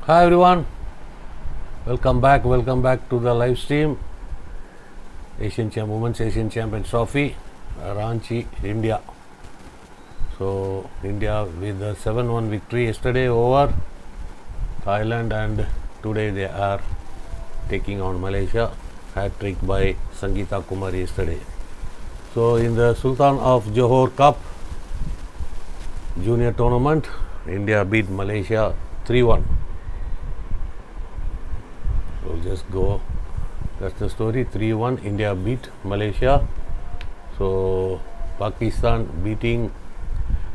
Hi everyone, welcome back to the live stream. Women's Asian Champions Trophy, Ranchi, India. So India with a 7-1 victory yesterday over Thailand, and today they are taking on Malaysia. Hat-trick by Sangeeta Kumari yesterday. So in the Sultan of Johor Cup Junior Tournament, India beat Malaysia 3-1. So just go, that's the story. 3-1, India beat Malaysia. So Pakistan beating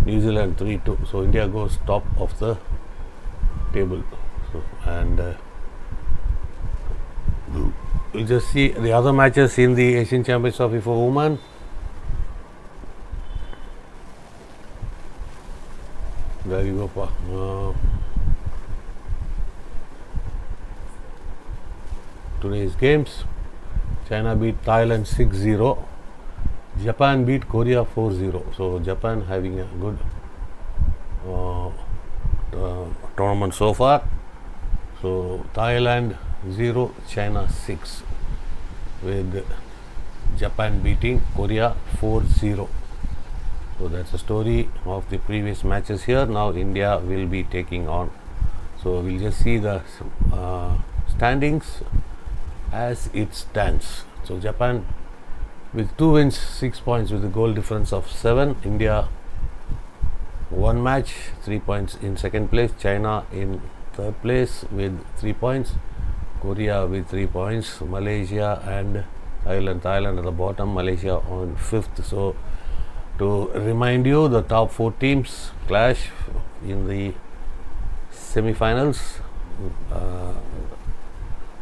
New Zealand 3-2. So India goes top of the table. So, and we'll just see the other matches in the Asian Champions Trophy for women. There you go. Today's games: China beat Thailand 6-0. Japan beat Korea 4-0. So Japan having a good tournament so far. So Thailand 0, China 6, with Japan beating Korea 4-0. So that's the story of the previous matches here. Now India will be taking on. So we'll just see the standings as it stands. So Japan with 2 wins, 6 points with a goal difference of 7. India 1 match, 3 points in second place. China in third place with 3 points. Korea with 3 points. Malaysia and Thailand at the bottom. Malaysia on 5th. So to remind you, the top 4 teams clash in the semi-finals.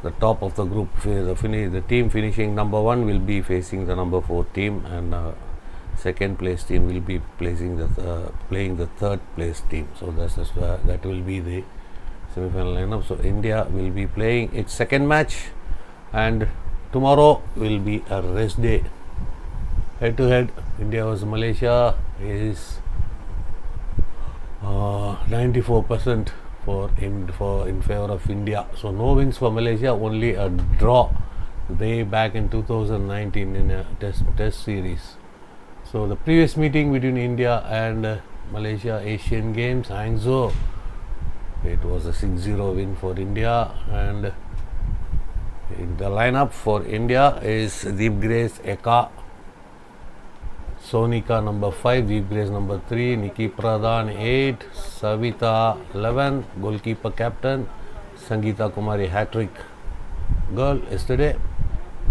The top of the group, the team finishing number 1 will be facing the number 4 team, and second place team will be playing the third place team. So that will be the semi-final lineup. So India will be playing its second match, and tomorrow will be a rest day. Head to head, India vs Malaysia is 94% in favor of India. So no wins for Malaysia, only a draw way back in 2019 in a test series. So the previous meeting between India and Malaysia, Asian Games, Hangzhou, it was a 6-0 win for India. And in the lineup for India is Deep Grace Eka, Sonika number 5, Deep Grace number 3, Nikki Pradhan 8, Savita 11, goalkeeper captain, Sangeeta Kumari hat-trick girl yesterday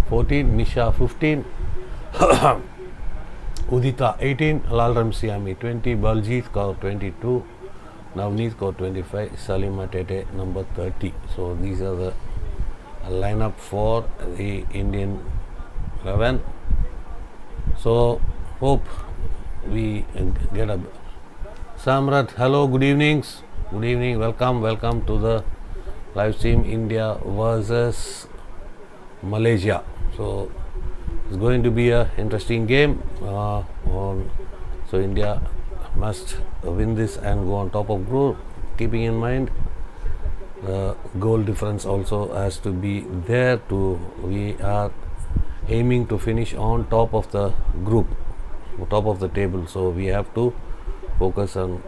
14, Nisha 15, Udita 18, Lalram Siami 20, Baljit Kaur 22, Navneet Kaur 25, Salima Tete number 30. So these are the lineup for the Indian 11. So hope we get a Samrat. Hello, good evenings. Good evening. Welcome to the live stream. India versus Malaysia. So it's going to be a interesting game. So India must win this and go on top of group. Keeping in mind the goal difference also has to be there. We are aiming to finish on top of the group, top of the table. So we have to focus on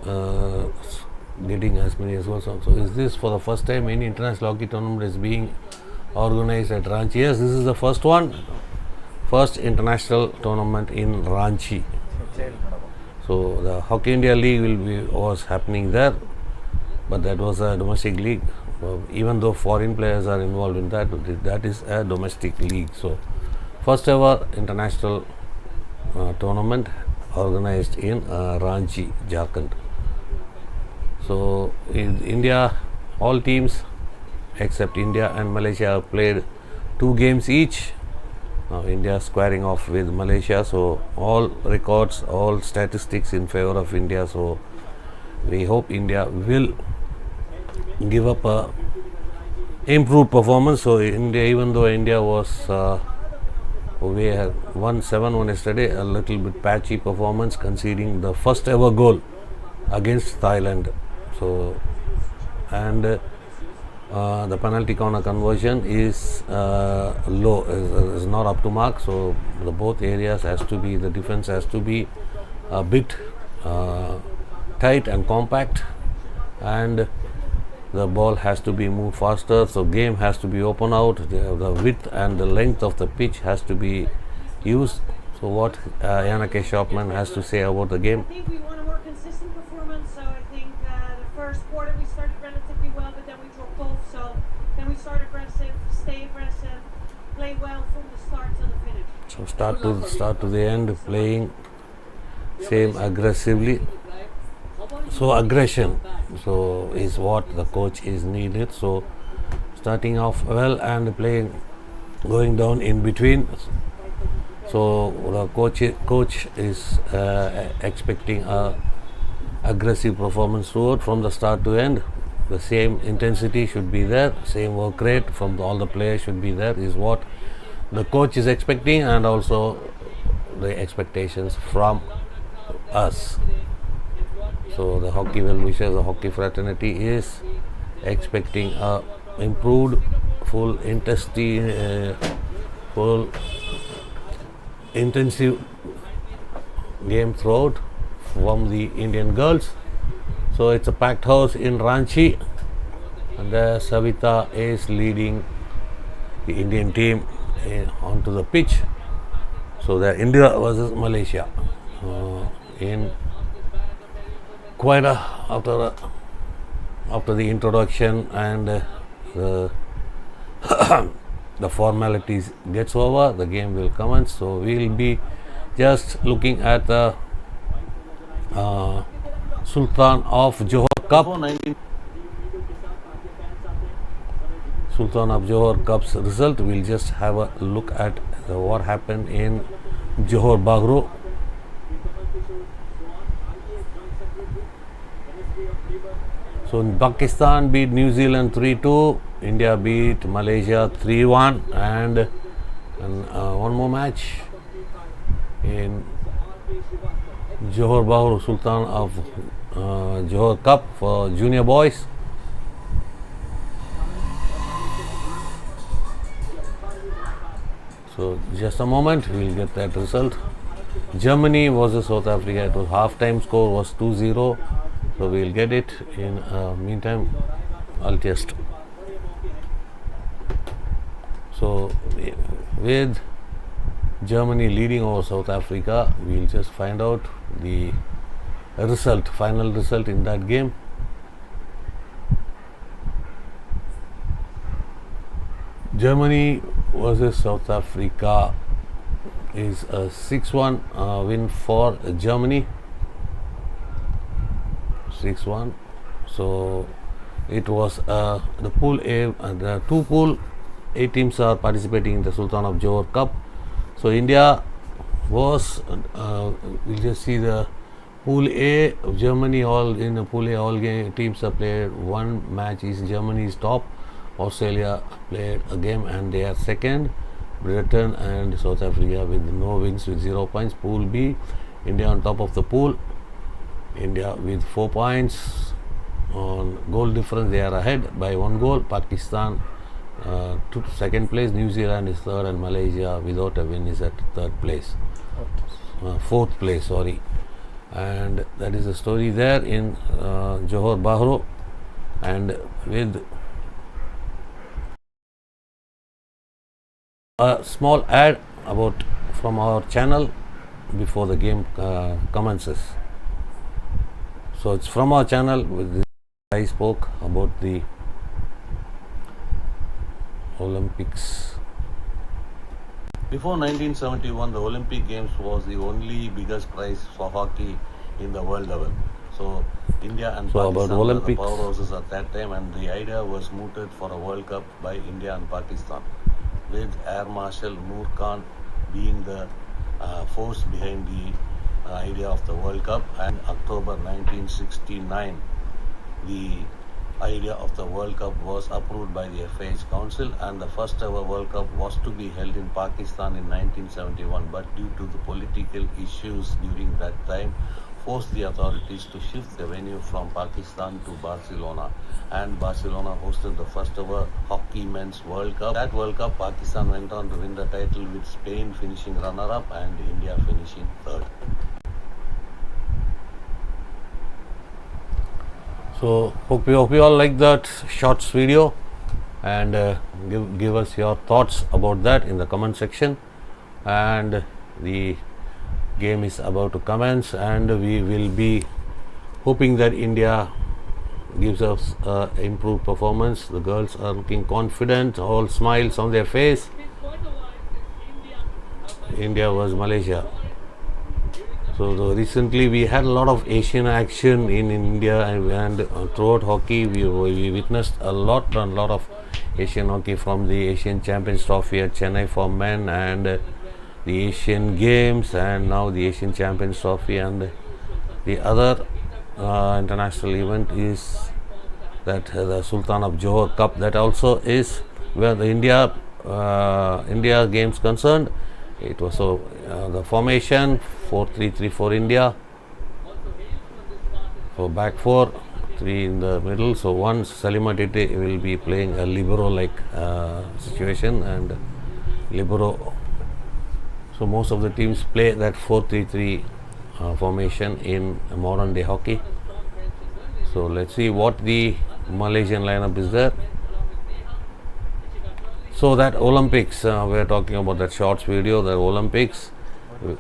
getting as many as well. So is this for the first time any international hockey tournament is being organized at Ranchi? Yes, this is the first one. First international tournament in Ranchi. So the Hockey India League was happening there, but that was a domestic league. Even though foreign players are involved in that is a domestic league. So first ever international tournament organized in Ranchi, Jharkhand. So in India, all teams except India and Malaysia have played 2 games each. Now India squaring off with Malaysia. So all records, all statistics in favor of India. So we hope India will give up a improved performance. So India, even though India was we had won 7-1 yesterday, a little bit patchy performance, conceding the first ever goal against Thailand. So, and the penalty corner conversion is low, is not up to mark. So the both areas has to be, the defense has to be a bit tight and compact, and the ball has to be moved faster. So game has to be open out. The width and the length of the pitch has to be used. So what Yannick Shopman has to say about the game? I think we want a more consistent performance. So I think the first quarter we started relatively well, but then we dropped off. So then we start aggressive, stay aggressive, play well from the start to the finish. So start to the end, playing same aggressively. So aggression, so is what the coach is needed. So starting off well and playing, going down in between. So the coach is expecting a aggressive performance throughout from the start to end. The same intensity should be there, same work rate from all the players should be there, is what the coach is expecting, and also the expectations from us. So the hockey well-wishers, the hockey fraternity is expecting a improved, full intensive game throughout from the Indian girls. So it's a packed house in Ranchi, and there Savita is leading the Indian team onto the pitch. So the India versus Malaysia in quite after the introduction and the formalities gets over, the game will commence. So we will be just looking at the Sultan of Johor Cup. Sultan of Johor Cup's result. We'll just have a look at what happened in Johor Bahru. So Pakistan beat New Zealand 3-2, India beat Malaysia 3-1, and one more match in Johor Bahru, Sultan of Johor Cup for junior boys. So just a moment, we'll get that result. Germany versus South Africa, it was half-time score was 2-0. So we'll get it in meantime. I'll just, so with Germany leading over South Africa, we'll just find out the result, final result in that game. Germany versus South Africa is a 6-1 win for Germany. 6-1. So it was the pool A, the two pool A teams are participating in the Sultan of Johor Cup. So India was, we'll just see the pool A of Germany. All in the pool A, all teams are played one match. Is Germany is top. Australia played a game and they are second. Britain and South Africa with no wins with 0 points. Pool B, India on top of the pool. India with 4 points. On goal difference they are ahead by 1 goal. Pakistan to second place, New Zealand is third, and Malaysia without a win is at third place, fourth place, sorry. And that is the story there in Johor Bahru. And with a small ad about from our channel before the game commences. So it's from our channel. I spoke about the Olympics. Before 1971, the Olympic Games was the only biggest prize for hockey in the world level. So India and Pakistan were the powerhouses at that time, and the idea was mooted for a World Cup by India and Pakistan, with Air Marshal Noor Khan being the force behind the idea of the World Cup. And October 1969, the idea of the World Cup was approved by the FIH Council, and the first ever World Cup was to be held in Pakistan in 1971, but due to the political issues during that time, forced the authorities to shift the venue from Pakistan to Barcelona. And Barcelona hosted the first ever Hockey Men's World Cup. That World Cup, Pakistan went on to win the title with Spain finishing runner-up and India finishing third. So hope you all like that shorts video, and give us your thoughts about that in the comment section. And the game is about to commence, and we will be hoping that India gives us improved performance. The girls are looking confident, all smiles on their face. India was Malaysia. So recently we had a lot of Asian action in India, and throughout hockey we witnessed a lot of Asian hockey, from the Asian Champions Trophy at Chennai for men, and the Asian Games, and now the Asian Champions Trophy. And the other international event is that the Sultan of Johor Cup, that also is where the India games concerned. It was the formation 4-3-3 for India. So back four, three in the middle. So once Salima Tete will be playing a libero-like situation, and libero. So most of the teams play that 4-3-3 formation in modern day hockey. So let's see what the Malaysian lineup is there. So that Olympics, we are talking about that shorts video, the Olympics, the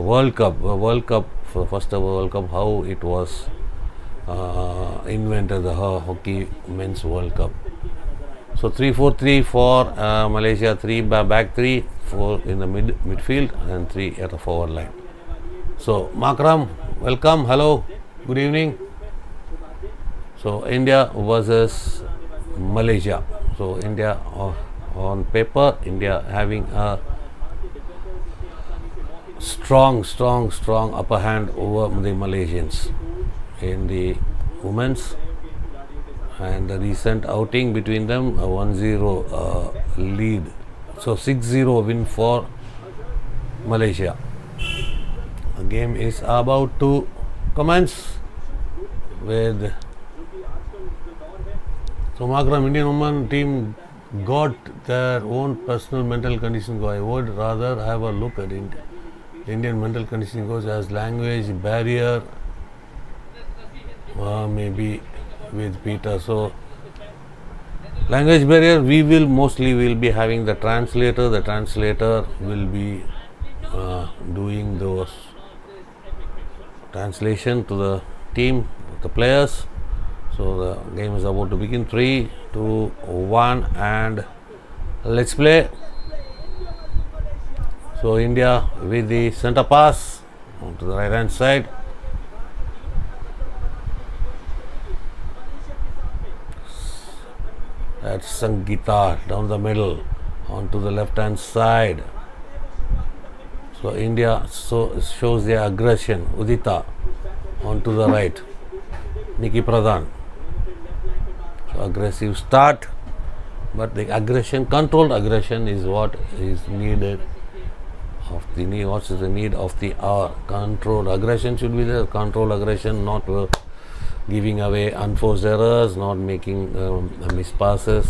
World Cup, for the first ever World Cup, how it was invented, the Hockey Men's World Cup. So 3-4-3 for Malaysia, back three, 4 in the midfield, and 3 at the forward line. So Makram, welcome, hello, good evening. So India versus Malaysia. So India, on paper, India having a strong upper hand over the Malaysians in the women's, and the recent outing between them, a 1-0 lead. So 6-0 win for Malaysia. The game is about to commence with. So Makram, Indian women team got their own personal mental conditioning coach. I would rather have a look at Indian mental conditioning coach as language barrier, maybe with Peter. So language barrier, we will be having the translator. The translator will be doing those translation to the team, the players. So the game is about to begin. 3, 2, 1, and let's play. So India with the center pass onto the right hand side. That's Sangeeta down the middle onto the left hand side. So India shows their aggression. Udita onto the right. Nikki Pradhan. So aggressive start, but the controlled aggression is what is needed. What is the need of the hour? Controlled aggression should be there. Controlled aggression, not giving away unforced errors, not making mispasses.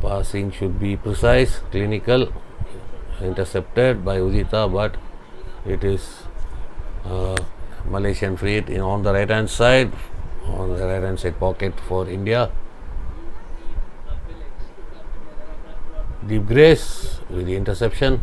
Passing should be precise, clinical. Intercepted by Udita, but it is Malaysian free hit on the right hand side. On the right hand side pocket for India. Deep Grace with the interception.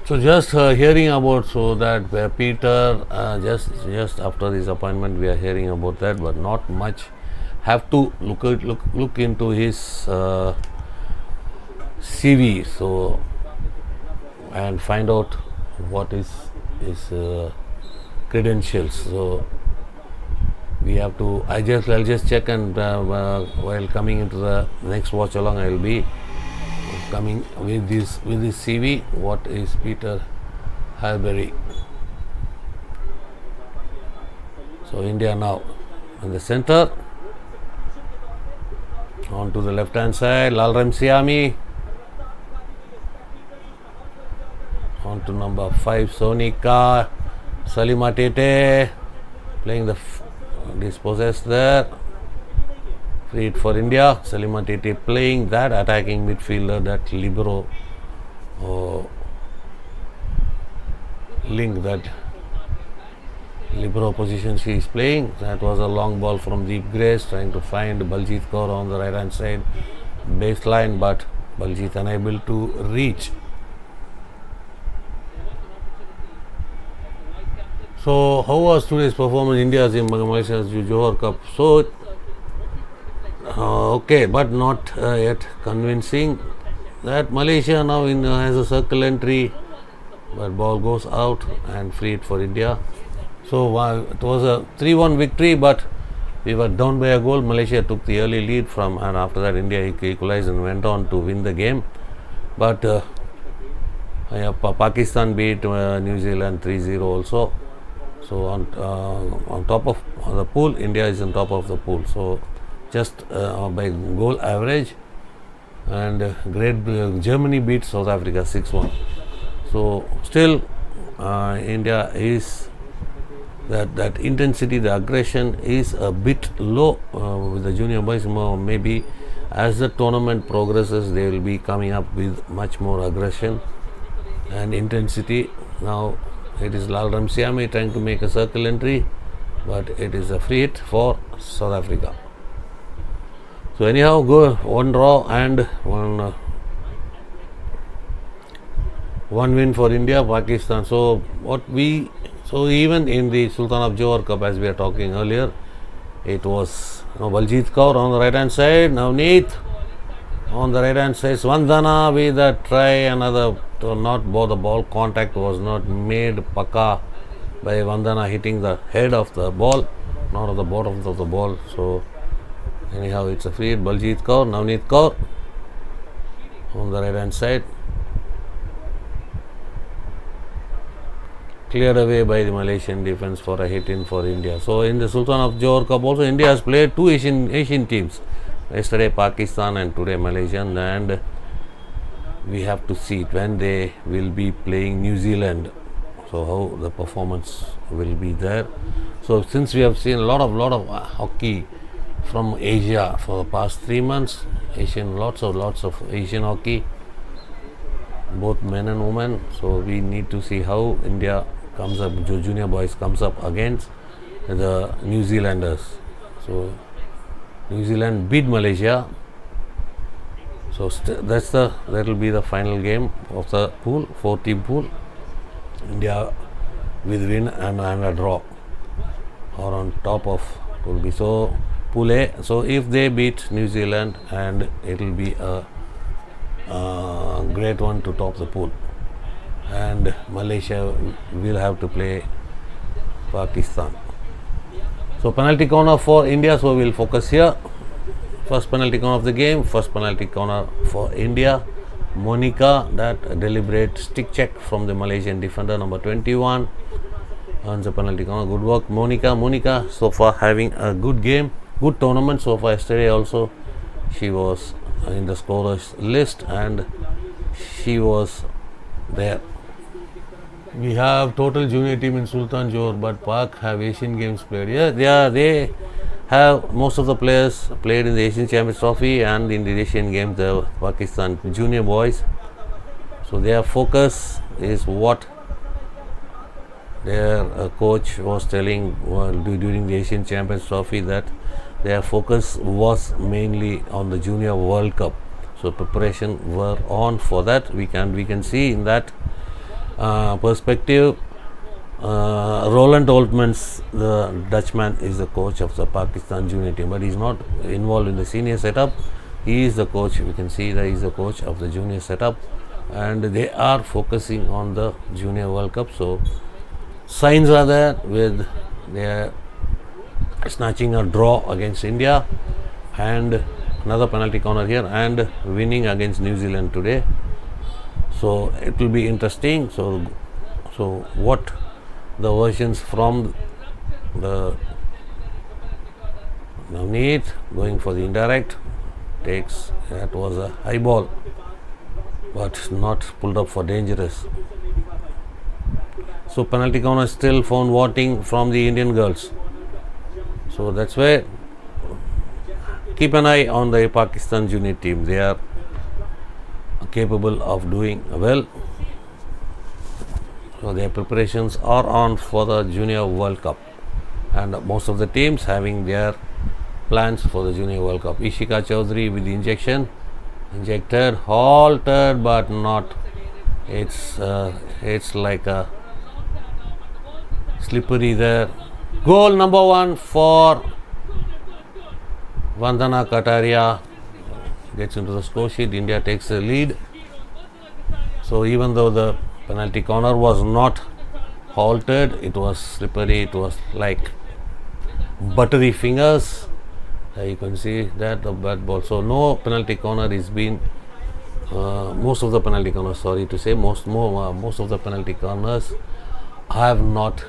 So just hearing about that Peter, just after his appointment we are hearing about that, but not much. Have to look into his CV, so, and find out what is his credentials. So we have to. I'll just check, and while coming into the next watch along, I will be coming with this CV. What is Peter Halberry? So India now in the center. On to the left hand side, Lalram Siami. On to number 5, Sonika. Salima Tete playing the dispossessed there. Free hit for India. Salima Tete playing that attacking midfielder, that libero link, that libero position she is playing. That was a long ball from Deep Grace trying to find Baljit Kaur on the right hand side baseline, but Baljit unable to reach. So how was today's performance? India's in Malaysia's Johor Cup. So okay, but not yet convincing. That Malaysia now has a circle entry, but ball goes out and free hit for India. So it was a 3-1 victory, but we were down by a goal. Malaysia took the early lead and after that India equalized and went on to win the game. But Pakistan beat New Zealand 3-0 also. So on top of the pool, India is on top of the pool. So just by goal average, and Germany beat South Africa 6-1. So still India is that intensity, the aggression is a bit low with the junior boys. Maybe as the tournament progresses, they will be coming up with much more aggression and intensity. Now it is Lalram Siami trying to make a circle entry, but it is a free hit for South Africa. So anyhow, go one draw and one win for India, Pakistan. So even in the Sultan of Johor Cup, as we are talking earlier, it was Baljit Kaur on the right hand side, Navneet on the right hand side, Swandhana with a try, another the ball contact was not made Paka by Vandana hitting the head of the ball, not of the bottom of the ball. So anyhow, it's a free hit. Baljit Kaur, Navneet Kaur on the right hand side, cleared away by the Malaysian defense for a hit in for India. So in the Sultan of Johor Cup also, India has played two Asian teams, yesterday Pakistan and today Malaysian, and we have to see it when they will be playing New Zealand. So how the performance will be there. So since we have seen a lot of hockey from Asia for the past 3 months, lots of Asian hockey, both men and women. So we need to see how India comes up, junior boys comes up against the New Zealanders. So New Zealand beat Malaysia. So that will be the final game of the pool, 4-team pool. India with win and a draw or on top of pool B. So pool A. So if they beat New Zealand, and it will be a great one to top the pool, and Malaysia will have to play Pakistan. So penalty corner for India. So we'll focus here. First penalty corner of the game. First penalty corner for India. Monica, that deliberate stick check from the Malaysian defender, number 21, earns a penalty corner. Good work, Monica so far having a good game, good tournament so far. Yesterday also she was in the scorers list and she was there. We have total junior team in Sultan Johor, but Pak have Asian Games played. Yeah, they have most of the players played in the Asian Champions Trophy and in the Asian Games, the Pakistan junior boys. So their focus is what their coach was telling during the Asian Champions Trophy, that their focus was mainly on the Junior World Cup. So preparation were on for that. We can see in that perspective. Roland Oltmans, the Dutchman, is the coach of the Pakistan junior team, but he's not involved in the senior setup. He is the coach. We can see that he is the coach of the junior setup, and they are focusing on the Junior World Cup. So signs are there with their snatching a draw against India and another penalty corner here and winning against New Zealand today. So it will be interesting. So what the versions from the Navneet going for the indirect, takes. That was a high ball, but not pulled up for dangerous. So penalty corner still found wanting from the Indian girls. So that's why keep an eye on the Pakistan junior team. They are capable of doing well. So their preparations are on for the Junior World Cup, and most of the teams having their plans for the Junior World Cup. Ishika Chaudhary with the injected, halted, but not. It's like a slippery there. Goal number 1 for Vandana Kataria. Gets into the score sheet. India takes the lead. So even though the penalty corner was not halted, it was slippery. It was like buttery fingers. You can see that the bad ball. So no penalty corner is been. Most of the penalty corners, sorry to say, most of the penalty corners have not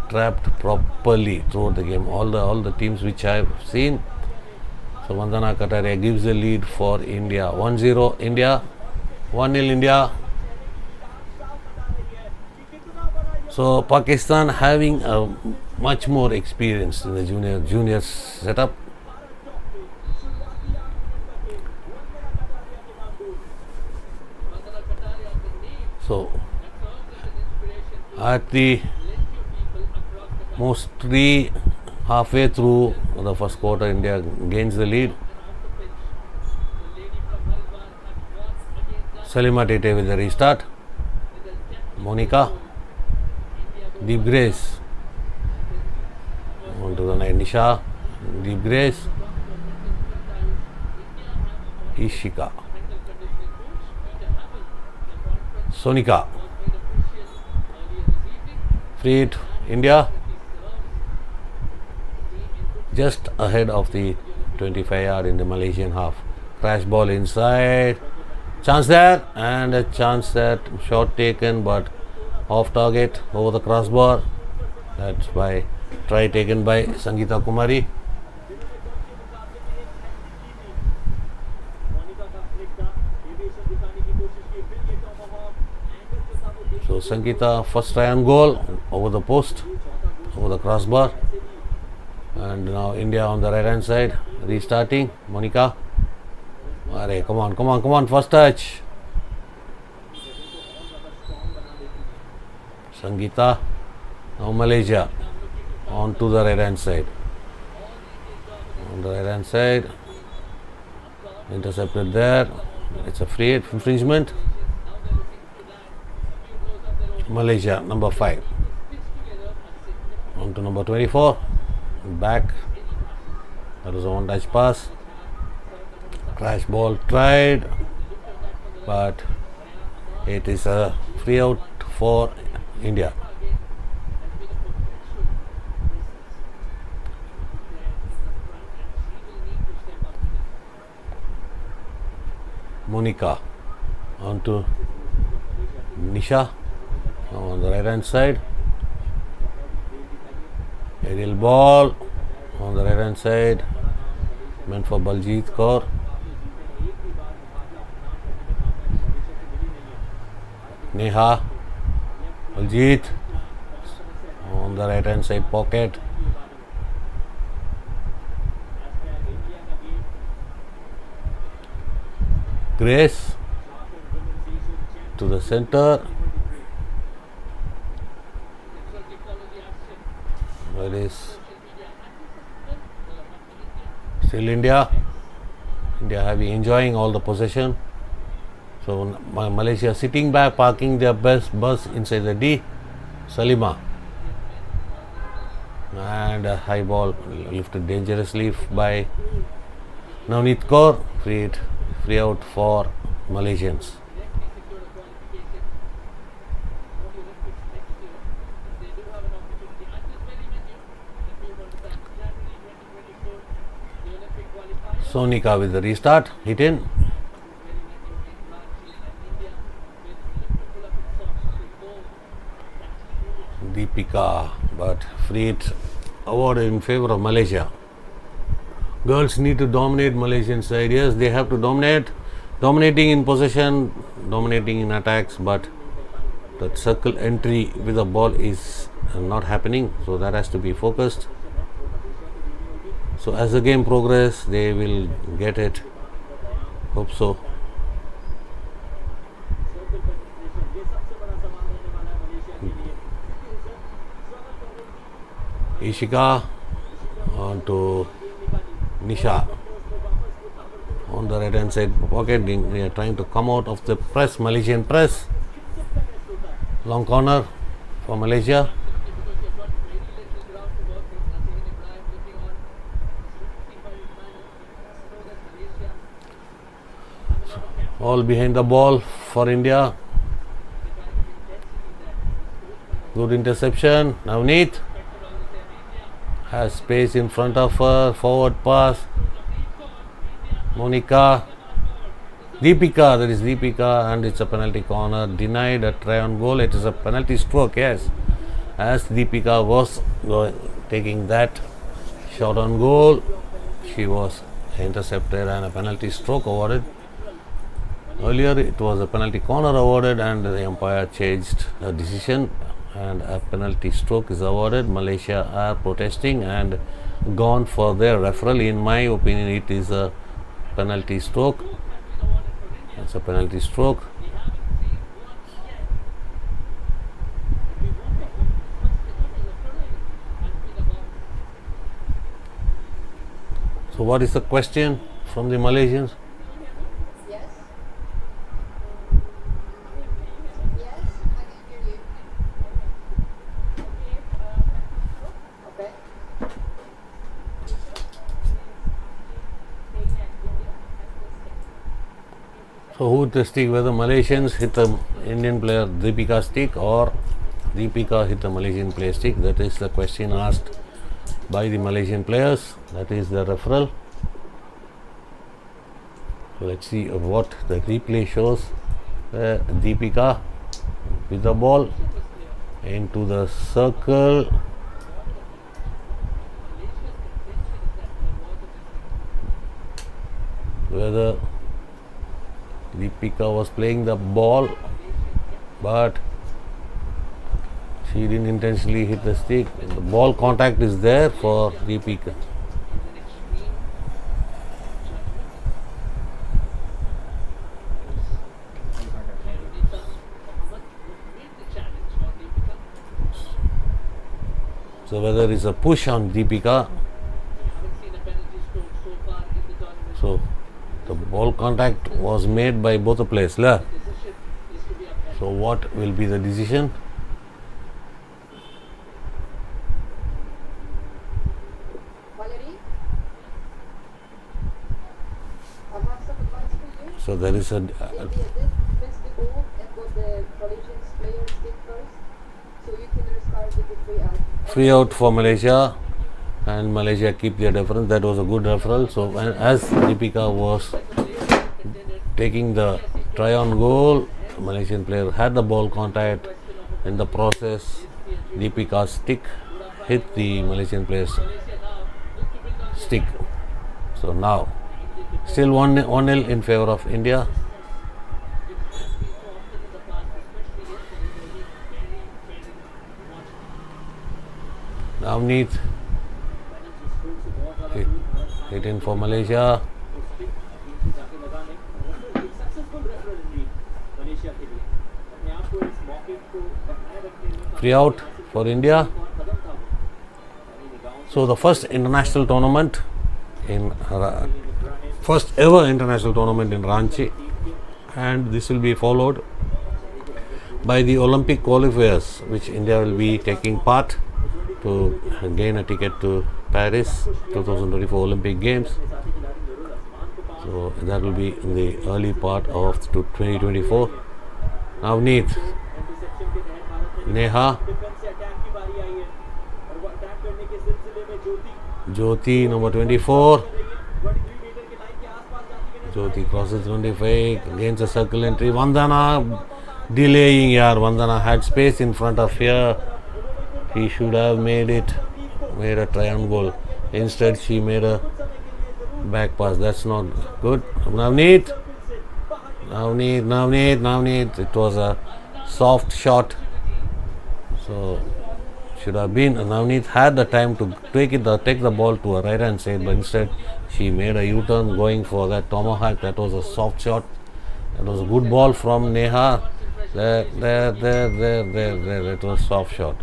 trapped properly throughout the game. All the teams which I have seen. So Vandana Kataria gives the lead for India. 1-0 India, 1-0 India. So Pakistan having a much more experience in the junior setup. So at the mostly halfway through the first quarter, India gains the lead. Salima Tete with the restart. Monica. Deep Grace. On to the night. Nisha. Deep Grace. Ishika. Sonika. Free hit India. Just ahead of the 25-yard in the Malaysian half. Crash ball inside. Chance there, and a chance that shot taken but off target over the crossbar. That's by try taken by Sangeeta Kumari. So Sangeeta first try on goal over the post, over the crossbar. And now India on the right hand side, restarting. Monica. Arey, come on, first touch. Sangeeta. Now Malaysia on to the right hand side. On the right hand side, intercepted there. It's a free hit infringement. Malaysia number 5. On to number 24. Back. That was a one touch pass. Crash ball tried, but it is a free out for India. Monica on to Nisha on the right hand side. Aerial ball on the right hand side, meant for Baljeet Kaur. Neha, Baljeet on the right hand side pocket. Grace to the center. Where is still India? India having enjoying all the possession. So Malaysia sitting back, parking their bus inside the D. Salima. And a high ball lifted dangerously by Navneet Kaur. Free out for Malaysians. Sonika with the restart, hit in. Deepika, but free hit awarded in favor of Malaysia. Girls need to dominate Malaysian side. Yes, they have to dominating in possession, dominating in attacks, but that circle entry with the ball is not happening, so that has to be focused. So as the game progresses, they will get it. Hope so. Ishika on to Nisha on the right hand side pocket. They are trying to come out of the press, Malaysian press. Long corner for Malaysia. All behind the ball for India. Good interception. Navneet has space in front of her. Forward pass. Monica. Deepika, that is Deepika, and it's a penalty corner. Denied a try on goal. It is a penalty stroke, yes. As Deepika was taking that shot on goal, she was intercepted and a penalty stroke awarded. Earlier it was a penalty corner awarded and the umpire changed the decision and a penalty stroke is awarded. Malaysia are protesting and gone for their referral. In my opinion, it is a penalty stroke. It's a penalty stroke. So what is the question from the Malaysians? Yes. Yes, I can hear you. Okay. So who hit the stick? Whether Malaysians hit the Indian player Deepika stick or Deepika hit the Malaysian player stick? That is the question asked by the Malaysian players. That is the referral. So let's see what the replay shows. Deepika with the ball into the circle. Whether Deepika was playing the ball, but she didn't intentionally hit the stick. The ball contact is there for Deepika. So whether it's a push on Deepika. So the ball contact was made by both the players. So what will be the decision? Valerie? I have some advice for you. So there is a If they did miss the ball and got the Malaysian player stick first, so you can restart with the free out. free out for Malaysia, and Malaysia keep their difference. That was a good referral. So as Deepika was taking the try on goal, Malaysian player had the ball contact. In the process, Deepika's stick hit the Malaysian player's stick. So now still 1-0 in favor of India. Navneet hit in for Malaysia. Free out for India. So the first ever international tournament in Ranchi, and this will be followed by the Olympic qualifiers, which India will be taking part to gain a ticket to Paris 2024 Olympic Games. So that will be in the early part of 2024. Navneet, Neha, Jyoti number 24. Jyoti crosses 25 against a circle entry. Vandana delaying here. Vandana had space in front of here. He should have made a try on goal. Instead, she made a Back pass, that's not good. Navneet. It was a soft shot. So should have been. Navneet had the time to take the ball to her right hand side, but instead she made a U-turn going for that tomahawk. That was a soft shot. That was a good ball from Neha. There. It was a soft shot.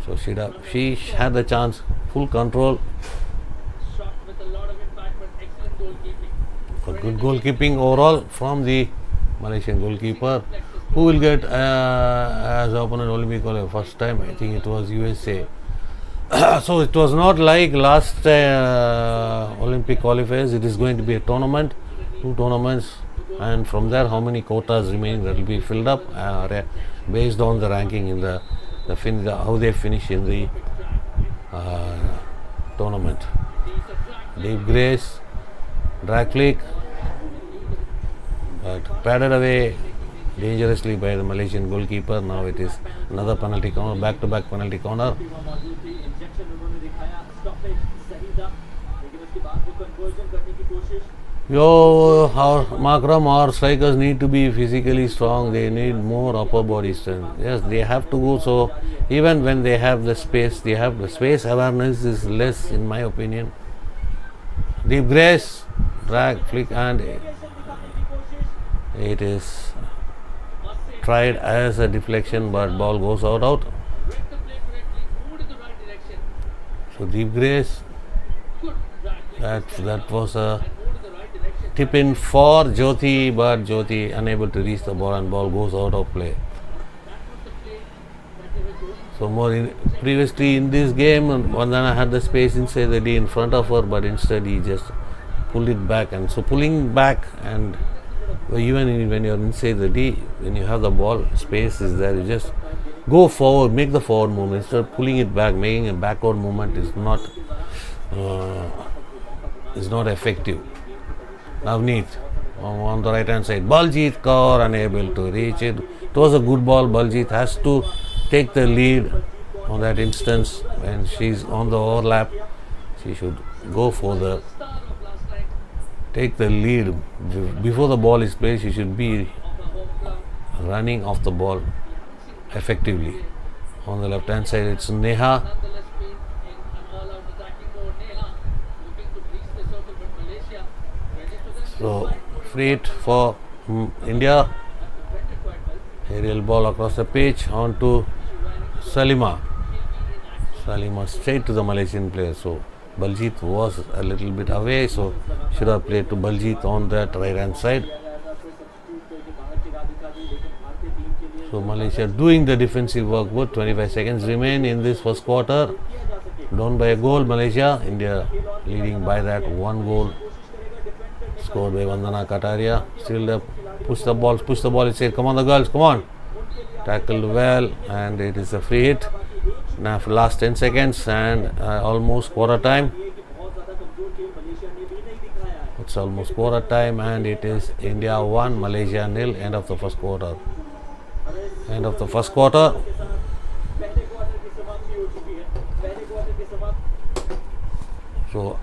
So she had the chance, full control. But good goalkeeping overall from the Malaysian goalkeeper, who will get as opponent Olympic qualifier first time. I think it was USA. So it was not like last Olympic qualifiers. It is going to be a tournament, 2 tournaments, and from there how many quotas remaining that will be filled up based on the ranking in how they finish in the tournament. Deep Grace, drag flick, but padded away dangerously by the Malaysian goalkeeper. Now it is another penalty corner, back-to-back penalty corner. Our Makram, our strikers need to be physically strong. They need more upper body strength. Yes, they have to go. So even when they have the space, space awareness is less, in my opinion. Deep Grace, drag, flick, and it is tried as a deflection, but ball goes out. So Deep Grace, that was a tip in for Jyoti, but Jyoti unable to reach the ball and ball goes out of play. So previously in this game, Vandana had the space inside the D in front of her, but instead he just pulled it back. And so pulling back, and even when you're inside the D, when you have the ball, space is there, you just go forward, make the forward movement. Instead of pulling it back, making a backward movement is not effective. Navneet on the right hand side. Baljit Kaur unable to reach it. It was a good ball. Baljit has to take the lead on that instance. When she's on the overlap, she should go for take the lead. Before the ball is played, she should be running off the ball effectively. On the left hand side, it's Neha. So free hit for India. Aerial ball across the pitch onto Salima. Salima straight to the Malaysian player. So Baljit was a little bit away, so should have played to Baljit on that right hand side. So Malaysia doing the defensive work. Good, 25 seconds remain in this first quarter. Down by a goal, Malaysia. India leading by that 1 goal. Scored by Vandana Kataria. Still push the ball. It said, come on the girls, come on. Tackled well, and it is a free hit. Now for last 10 seconds and almost quarter time. It's almost quarter time, and it is India 1, Malaysia 0. End of the first quarter. So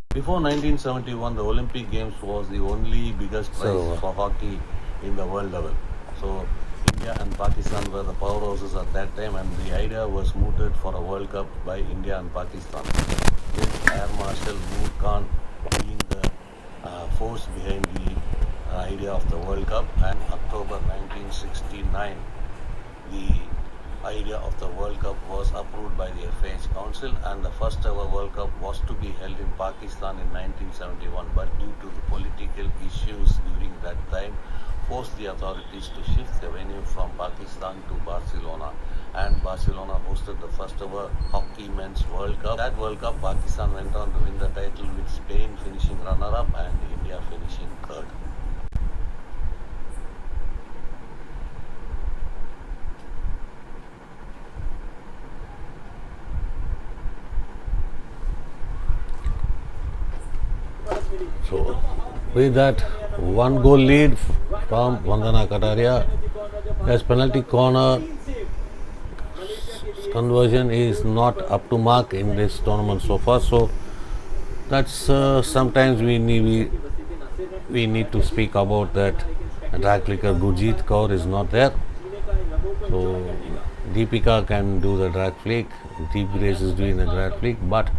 before 1971, the Olympic Games was the only biggest prize for hockey in the world level. So India and Pakistan were the powerhouses at that time, and the idea was mooted for a World Cup by India and Pakistan, with Air Marshal Noor Khan being the force behind the idea of the World Cup. And October 1969, the idea of the World Cup was approved by the FIH Council, and the first ever World Cup was to be held in Pakistan in 1971, but due to the political issues during that time, forced the authorities to shift the venue from Pakistan to Barcelona, and Barcelona hosted the first ever hockey men's World Cup. That World Cup, Pakistan went on to win the title, with Spain finishing runner-up and India finishing third. So with that 1 goal lead from Vandana Kataria, as penalty corner conversion is not up to mark in this tournament so far. So That's sometimes we need to speak about that. Drag flicker Gurjeet Kaur is not there, so Deepika can do the drag flick. Deep Grace is doing the drag flick, but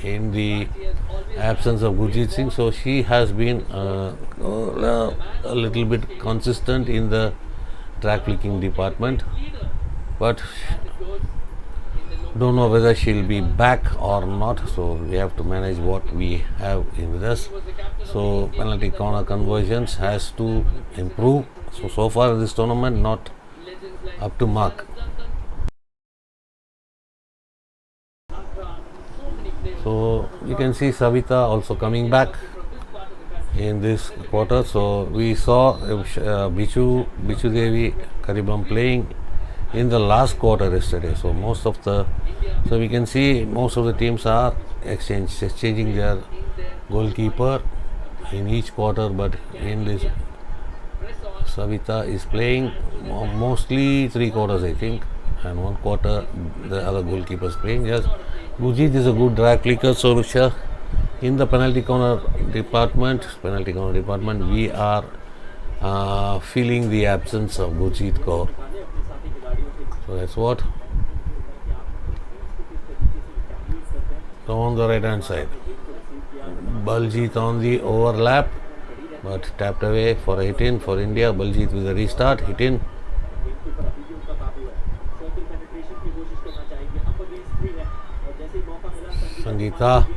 in the absence of Gurjeet Singh, so she has been a little bit consistent in the drag flicking department, but don't know whether she'll be back or not, so we have to manage what we have in this. So penalty corner conversions has to improve. So far this tournament not up to mark. So you can see Savita also coming back in this quarter. So we saw Bichu Devi Karibam playing in the last quarter yesterday. So we can see most of the teams are exchanging their goalkeeper in each quarter, but in this Savita is playing mostly 3 quarters, I think, and 1 quarter the other goalkeepers playing. Yes, Gurjeet is a good drag flicker, so in the penalty corner department, we are feeling the absence of Gurjeet Kaur. So that's what. On the right hand side, Baljeet on the overlap, but tapped away for a hit in for India. Baljeet with a restart, hit in. Sangeeta,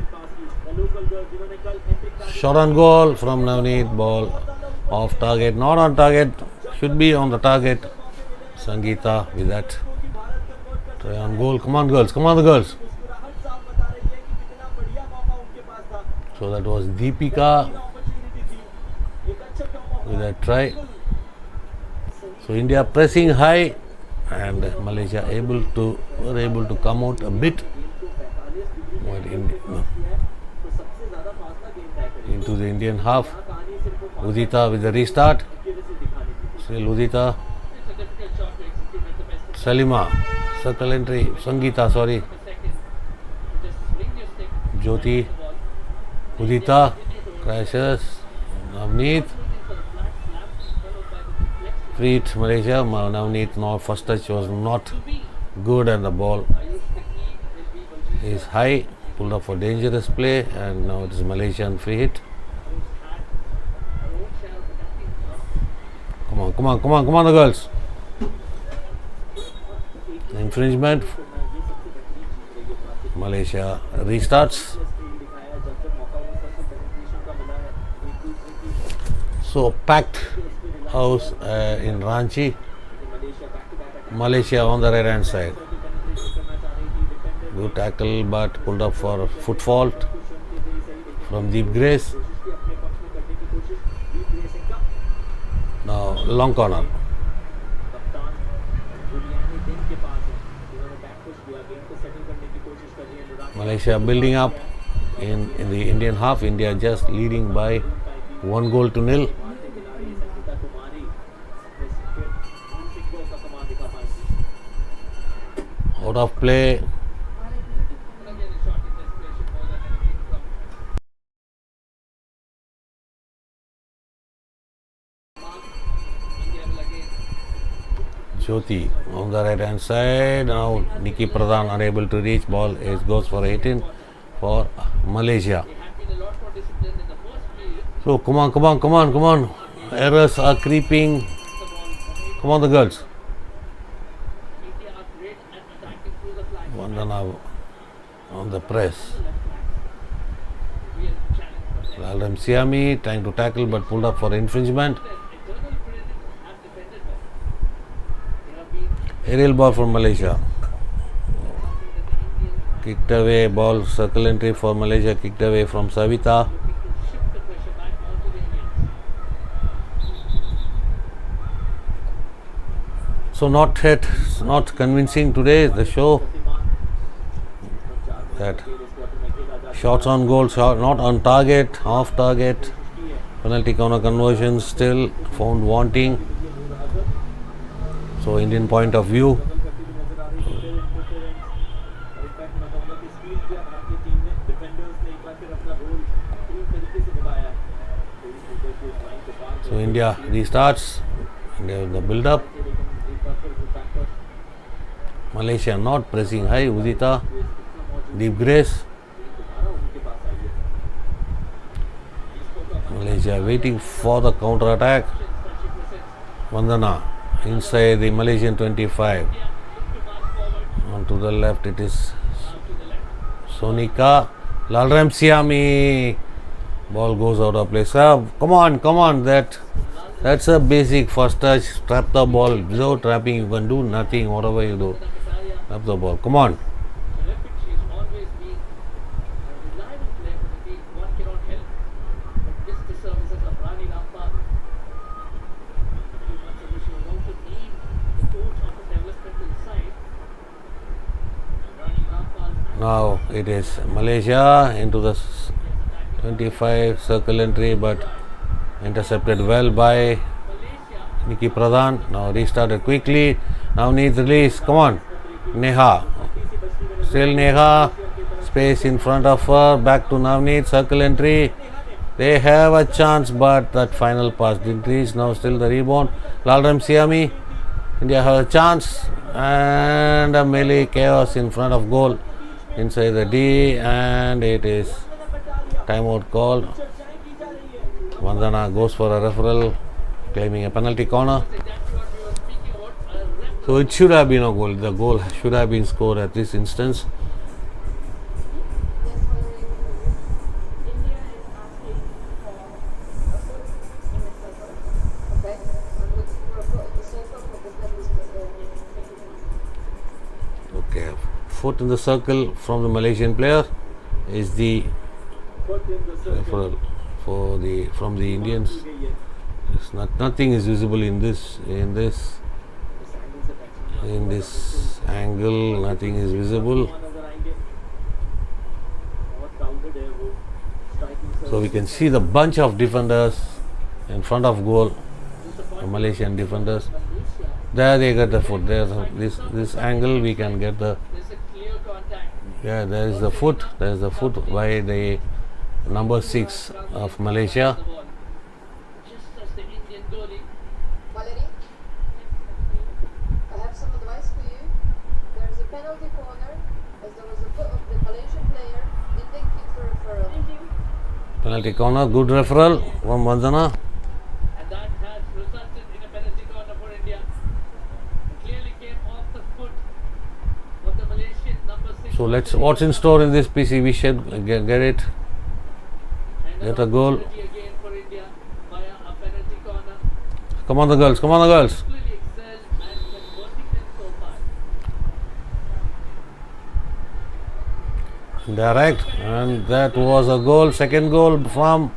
shot on goal from Navneet. Ball off target, not on target, should be on the target. Sangeeta with that try on goal. Come on girls, come on the girls. So that was Deepika with a try. So India pressing high, and Malaysia were able to come out a bit into the Indian half. Udita with the restart. Still Udita. Salima, circle entry. Sangeeta, sorry. Jyoti. Udita crashes. Navneet. Free hit Malaysia. Navneet, no, first touch was not good, and the ball is high. Pulled up for dangerous play, and now it is Malaysian free hit. Come on, the girls. Infringement. Malaysia restarts. So packed house in Ranchi. Malaysia on the right hand side. Good tackle, but pulled up for foot fault from Deep Grace. Now long corner. Malaysia building up in the Indian half. India just leading by 1-0. Out of play. Jyoti on the right hand side. Now Nikki Pradhan unable to reach. Ball goes for a hit in for Malaysia. So come on. Errors are creeping. Come on the girls. Vandana on the press. Lalram Siami trying to tackle but pulled up for infringement. Aerial ball from Malaysia. Kicked away, ball circle entry for Malaysia, kicked away from Savita. So not convincing today the show. That shots on goal, not on target, off target. Penalty corner conversions still found wanting. So Indian point of view. India restarts. The build up. Malaysia not pressing high. Udita, deep grace. Malaysia waiting for the counter attack. Vandana inside the Malaysian 25. On to the left it is Sonika. Lalram Siami. Ball goes out of place. Come on. That's a basic first touch. Trap the ball. Without trapping, you can do nothing. Whatever you do, trap the ball. Come on. Now it is Malaysia into the 25 circle entry, but intercepted well by Nikki Pradhan. Now restarted quickly. Now needs release. Come on. Neha. Still Neha. Space in front of her. Back to Navneet. Circle entry. They have a chance, but that final pass didn't reach. Now still the rebound. Lalram Siami. India has a chance. And a melee chaos in front of goal. Inside the D. And it is timeout call. Vandana goes for a referral, claiming a penalty corner. So it should have been a goal. The goal should have been scored at this instance. Okay, foot in the circle from the Malaysian player is the referral from the Indians. Nothing is visible in this angle. Nothing is visible. So we can see the bunch of defenders in front of goal, the Malaysian defenders. There they get the foot. There's this angle we can get the. Yeah, there is the foot. There is the foot by the number 6 of Malaysia. Valerie, I have some advice for you. There is a penalty corner as there was a foot of the Malaysian player. Indian keeps the referral. Penalty corner, good referral from Vandana. And that has resulted in a penalty corner for India. It clearly came off the foot of the Malaysian number 6. So what's in store in this PC? We should get it. Get a goal. Again for India via a penalty corner. Come on the girls. Clearly excelled and converting them so far. Direct, and that was a goal. Second goal from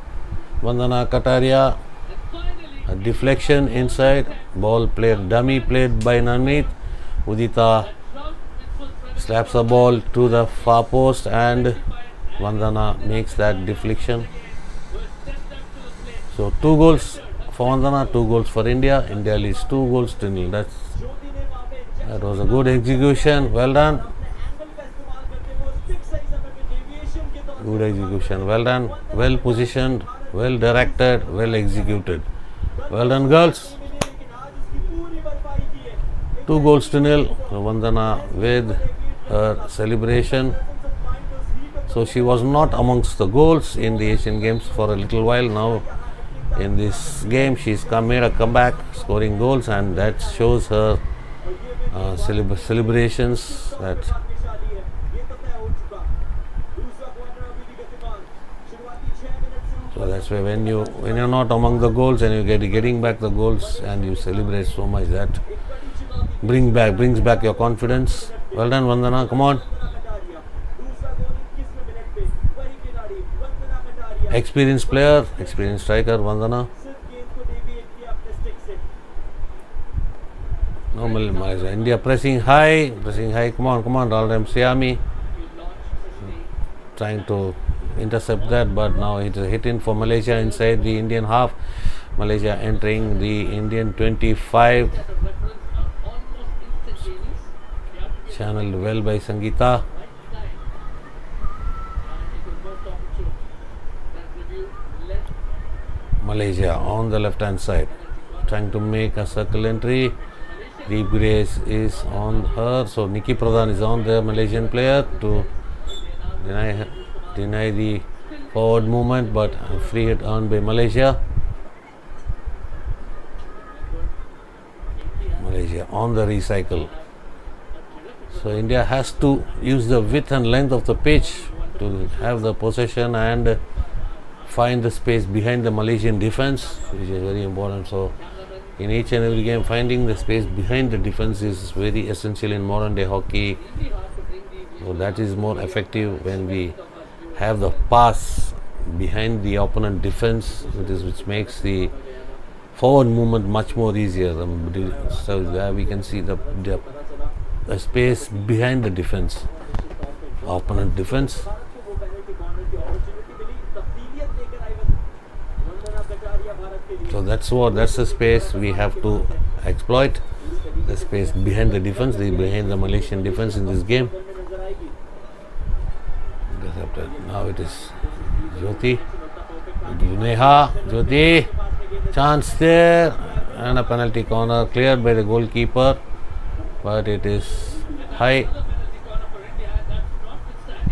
Vandana Kataria. And finally, A deflection inside. Ball played, dummy played by Navneet. Udita slaps the ball to the far post, and Vandana makes that deflection. So 2 goals for Vandana, 2 goals for India. India leads 2 goals to nil. That was a good execution. Well done. Good execution. Well done. Well positioned. Well directed. Well executed. Well done, girls. 2 goals to nil. So Vandana with her celebration. So she was not amongst the goals in the Asian Games for a little while. Now in this game she's made a comeback, scoring goals, and that shows her celebrations. That so that's why when you're not among the goals and you're getting back the goals and you celebrate so much, that brings back your confidence. Well done, Vandana. Come on. Experienced player, experienced striker, Vandana. Normal India pressing high. Come on, Lalram Siami. Trying to intercept that, but now it is hit in for Malaysia inside the Indian half. Malaysia entering the Indian 25. Channeled well by Sangeeta. Malaysia on the left hand side, trying to make a circle entry. Deep Grace is on her, so Nikki Pradhan is on the Malaysian player to deny the forward movement, but a free hit earned by Malaysia. Malaysia on the recycle. So India has to use the width and length of the pitch to have the possession and find the space behind the Malaysian defense, which is very important. So in each and every game, finding the space behind the defense is very essential in modern day hockey. So that is more effective when we have the pass behind the opponent defense, which makes the forward movement much more easier. So there we can see the space behind the defense, opponent defense. So that's the space we have to exploit, the space behind the defense, behind the Malaysian defense in this game. Now it is Jyoti, Neha, Jyoti, chance there, and a penalty corner cleared by the goalkeeper, but it is high.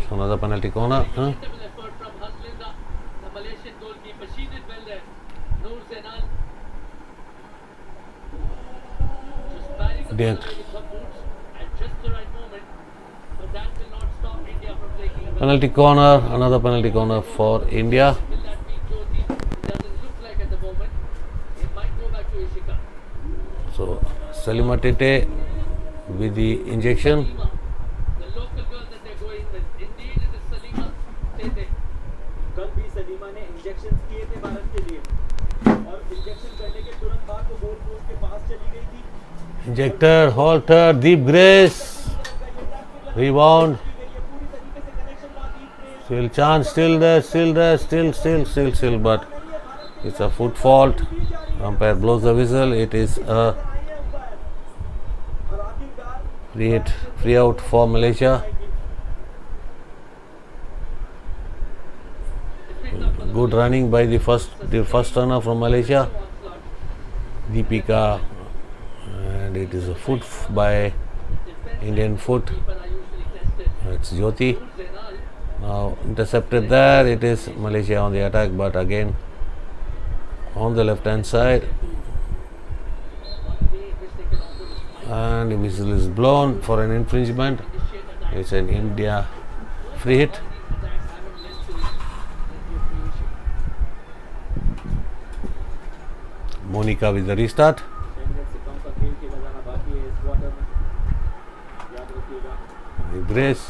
So another penalty corner. Effort from Haslinda, the Malaysian goalkeeper. She did well there. Noor Zainal just parrying the Dent. ball away with her boots at just the right moment, but that will not stop India from taking a Penalty corner, another penalty corner for India. Will that be Jyoti? It doesn't look like at the moment. It might go back to Ishika. So Salima Tete with the injection. Salima, the local girl that they're going with. Indeed, it is Salima Tete. कल भी सलीमा ने injection किए थे भारत के लिए और injection करने के तुरंत बाद वो गोल पोस्ट के पास चली गई थी। Injector, halter, Deep Grace, rebound. Still chance, still there, but it's a foot fault. Umpire blows the whistle. It is a free out for Malaysia. Good running by the first runner from Malaysia, Deepika, and it is a foot by Indian foot. It's Jyoti. Now intercepted there. It is Malaysia on the attack, but again on the left hand side, and the whistle is blown for an infringement. It's an India free hit. Monica with the restart. 10 minute से कम का खेल खेला जाना बाकी है इस quarter में, याद रखिएगा। Grace,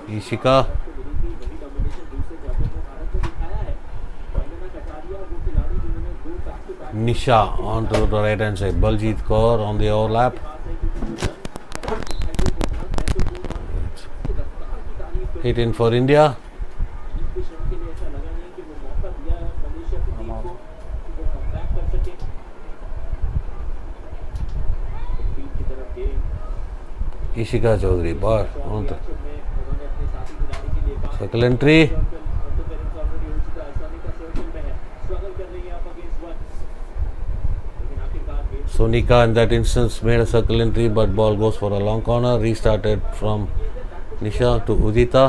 Ishika, को मिली थी वही डोमिनेशन दूसरे क्वार्टर में भारत को दिखाया है। वंदना कटारिया वो खिलाड़ी जिन्होंने दो back to back Nisha onto the right hand side. Baljit Kaur on the overlap. Hit in for India. के लिए ऐसा लगा नहीं कि वो मौका दिया है मलेशिया की टीम को कि वो कमबैक कर सके। फील्ड की तरफ game Ishika Chaudhary, bar on the में उन्होंने अपने साथी खिलाड़ी के लिए पास circle entry. इंटरफेरेंस ऑलरेडी हो चुका है। सोनिका सर्कल में है, स्ट्रगल कर रही है आप अगेंस्ट वन, लेकिन आखिरकार game Sonika in that instance made a circle entry, but ball goes for a long corner. Restarted from Nisha to Udita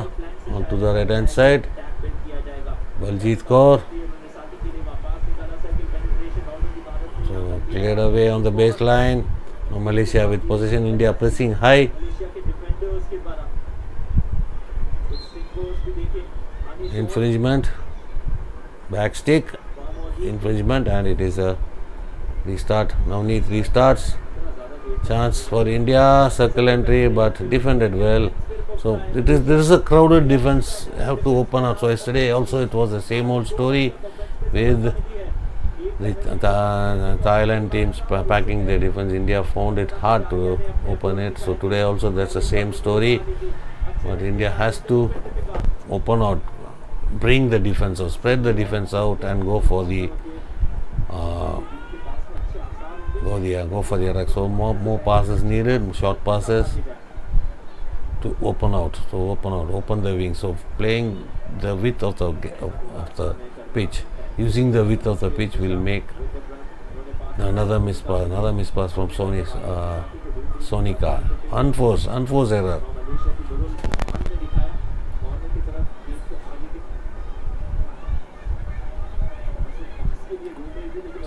onto the right hand side. Tap build किया जाएगा। Baljit Kaur, उन्होंने साथी के लिए वापस निकाला, सर्कल पेनिट्रेशन ऑलरेडी भारत ने so cleared away on the baseline. Now Malaysia with possession. India pressing high. Malaysia के डिफेंडर्स के द्वारा कुछ सिंगल्स भी देखे अनिश Infringement. Back stick. Infringement, and it is a restart. Navneet restarts. Chance for India. Circle entry, but defended well. So there is a crowded defense. Have to open up. So yesterday also it was the same old story with the Thailand teams packing their defense. India found it hard to open it. So today also that's the same story. But India has to open out, bring the defense out, spread the defense out, and go for the attack. So more passes needed, short passes to open out. So open the wing. So playing the width of the pitch using the width of the pitch will make another miss pass from Sonika. Unforced error.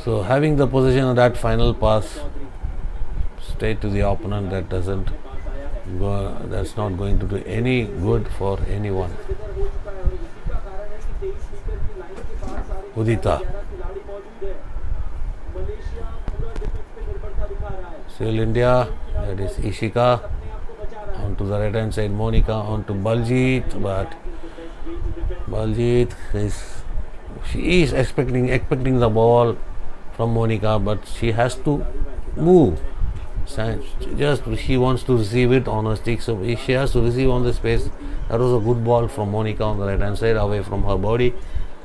So having the possession of that final pass straight to the opponent, that's not going to do any good for anyone. Udita. Still India, that is Ishika. On to the right hand side, Monica on to Baljit, but Baljit she is expecting the ball from Monica, but she has to move. She wants to receive it on a stick, so she has to receive on the space. That was a good ball from Monica on the right hand side, away from her body.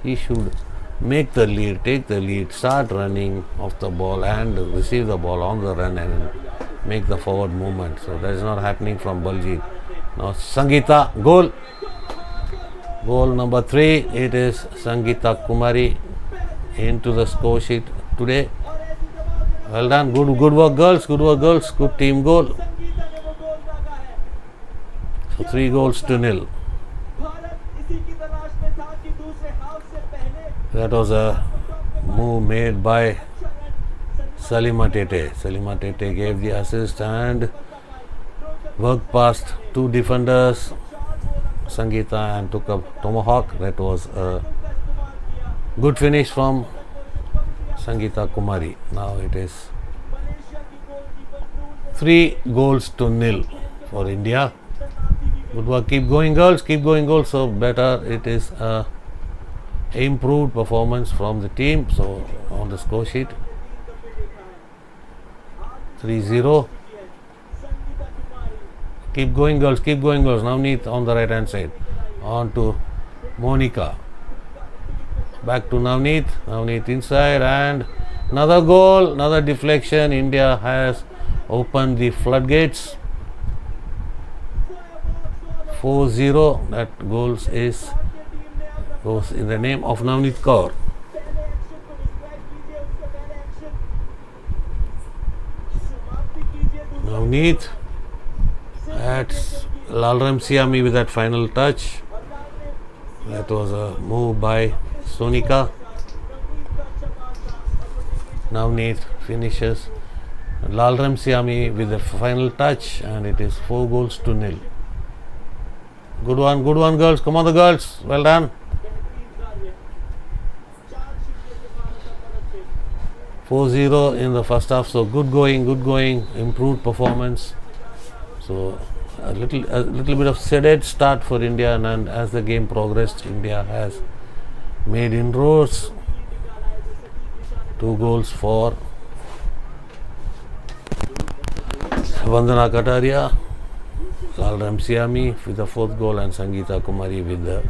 He should make the lead, take the lead, start running off the ball and receive the ball on the run and make the forward movement. So that is not happening from Baljit. Now Sangeeta, goal. Goal number 3, it is Sangeeta Kumari into the score sheet today. Well done, good work girls, good team goal. So 3-0. That was a move made by Salima Tete. Salima Tete gave the assist and worked past 2 defenders, Sangeeta, and took a tomahawk. That was a good finish from Sangeeta Kumari. Now it is 3-0 for India. Good work, keep going girls. So better, it is a improved performance from the team. So on the score sheet 3-0. Keep going girls. Navneet on the right hand side, on to Monica, back to Navneet inside, and another goal, another deflection. India has opened the floodgates. 4-0. That goes in the name of Navneet Kaur. Navneet at Lalram Siami with that final touch. That was a move by Sonika. Navneet finishes Lalram Siami with the final touch, and it is 4-0. Good one girls. Come on the girls. Well done. 4-0 in the first half. So good going, improved performance. So a little bit of sedate start for India, and as the game progressed, India has made inroads. 2 goals for Vandana Kataria, Lalram Siami with the 4th goal, and Sangeeta Kumari with the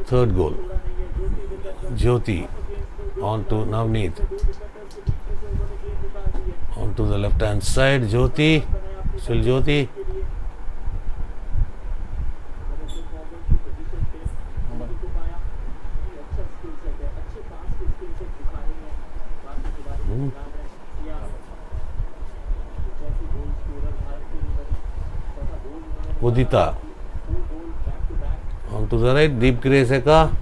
3rd goal. Jyoti on to Navneet. On to the left hand side, Jyoti. Still Jyoti. Udita on to the right, Deep Greseka.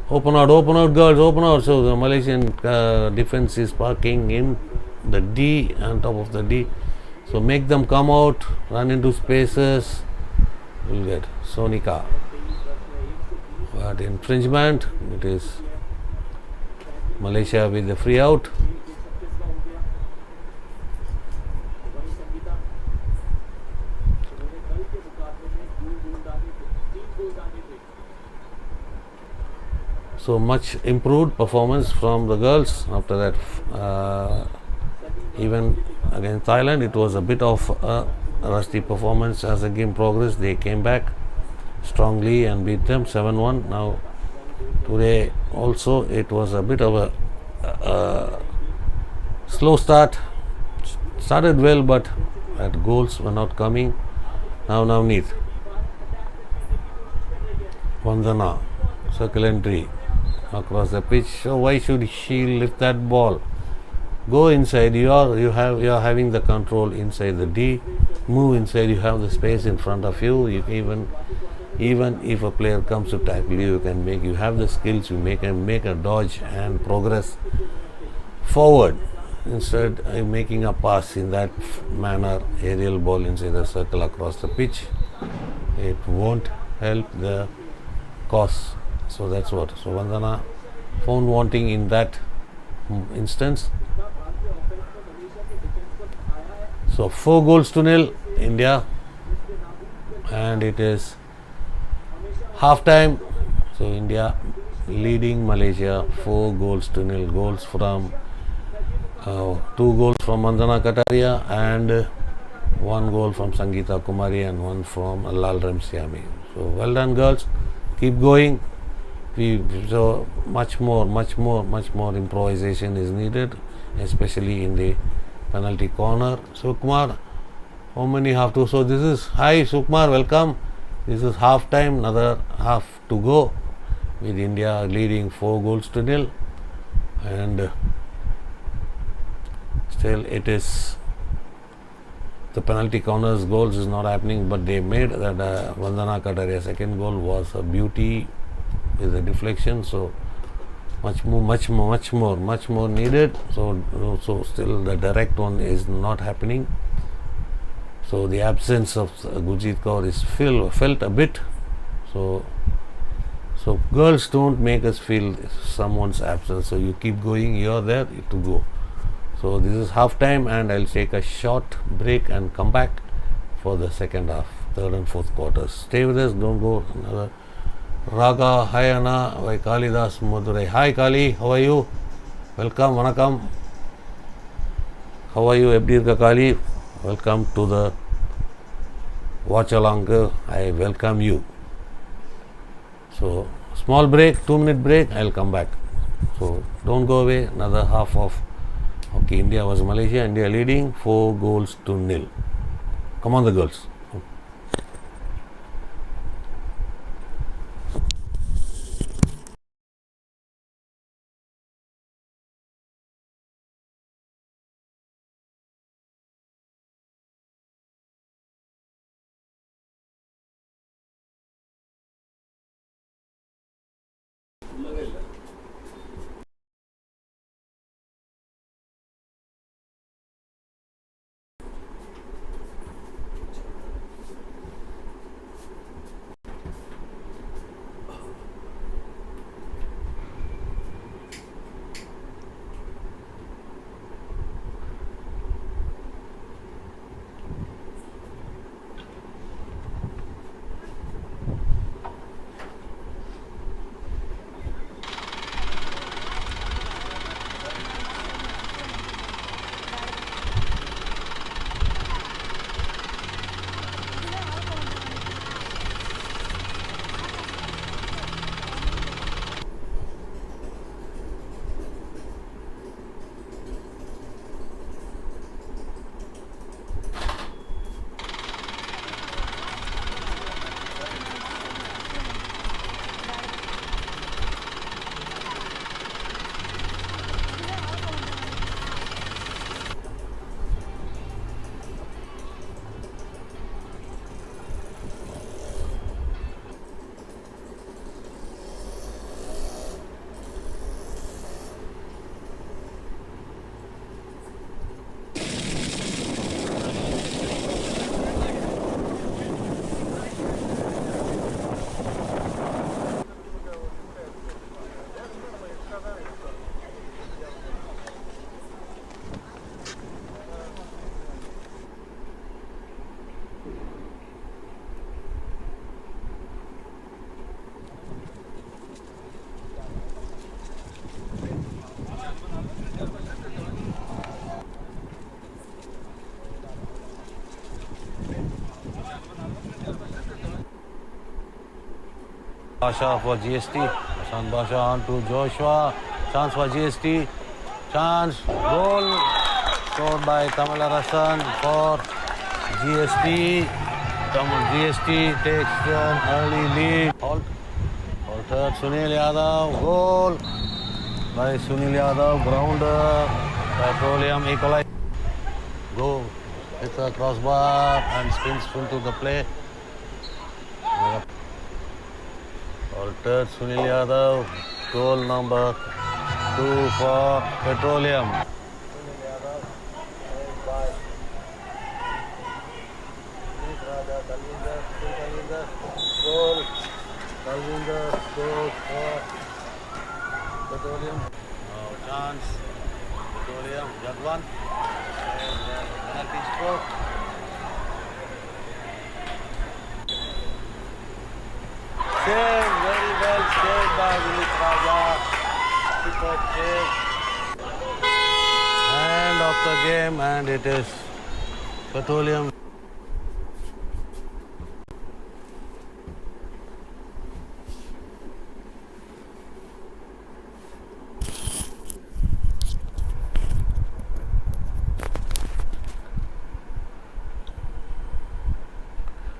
Open out girls, open out. So the Malaysian defense is parking in the D, on top of the D. So make them come out, run into spaces. We'll get Sonika. But infringement, it is Malaysia with the free out. So much improved performance from the girls. After that, even against Thailand, it was a bit of a rusty performance. As the game progressed, they came back strongly and beat them 7-1. Now today also it was a bit of a slow start. Started well, but that goals were not coming. Now Navneet, Vandana, circle entry. across the pitch. So why should she lift that ball? Go inside. You are having the control inside the D. Move inside. You have the space in front of you. Even if a player comes to tackle you, you can make. You have the skills. You make a dodge and progress forward. Instead, making a pass in that manner, aerial ball inside the circle across the pitch, it won't help the cause. So that's what. So Vandana found wanting in that instance. So 4 goals to nil, India, and it is half time. So India leading Malaysia 4 goals to nil. Goals from 2 goals from Vandana Kataria and 1 goal from Sangeeta Kumari and 1 from Lal Ramsiami. So well done, girls. Keep going. So much more improvisation is needed, especially in the penalty corner. Sukumar, how many have to? So this is hi Sukumar, welcome. This is half time, another half to go, with India leading 4 goals to nil, and still it is the penalty corners goals is not happening, but they made that Vandana Kataria second goal was a beauty with a deflection. So much more needed. So still the direct one is not happening. So the absence of Gurjeet Kaur is felt a bit. So girls, don't make us feel someone's absence. So you keep going. You're there to go. So this is half time, and I'll take a short break and come back for the second half, third and fourth quarters. Stay with us. Don't go another. Raga, hi Anna, by Kalidas Madurai. Hi Kali, how are you? Welcome, Vanakkam. How are you, Ebdirka Kali? Welcome to the watch along. I welcome you. So, small break, 2-minute break, I'll come back. So, don't go away. Another half of. Okay, India was Malaysia. India leading 4 goals to nil. Come on, the girls. Basha for GST. Hassan Basha on to Joshua. Chance for GST. Chance. Goal scored by Kamal Hassan for GST. GST takes an early lead. Halt third Sunil Yadav, goal by Sunil Yadav, grounder, Petroleum equalizer. Go, hits a crossbar and spins into the play. Altered Sunil Yadav, goal number 2 for Petroleum. Sunil Yadav, by Raja Dalvinder, goal. Dalvinder goes for Petroleum. Now chance, Petroleum, Jagwan, and then penalty stroke. Save, very well saved by Vinit Raja. Super save. And of the game, and it is Petroleum.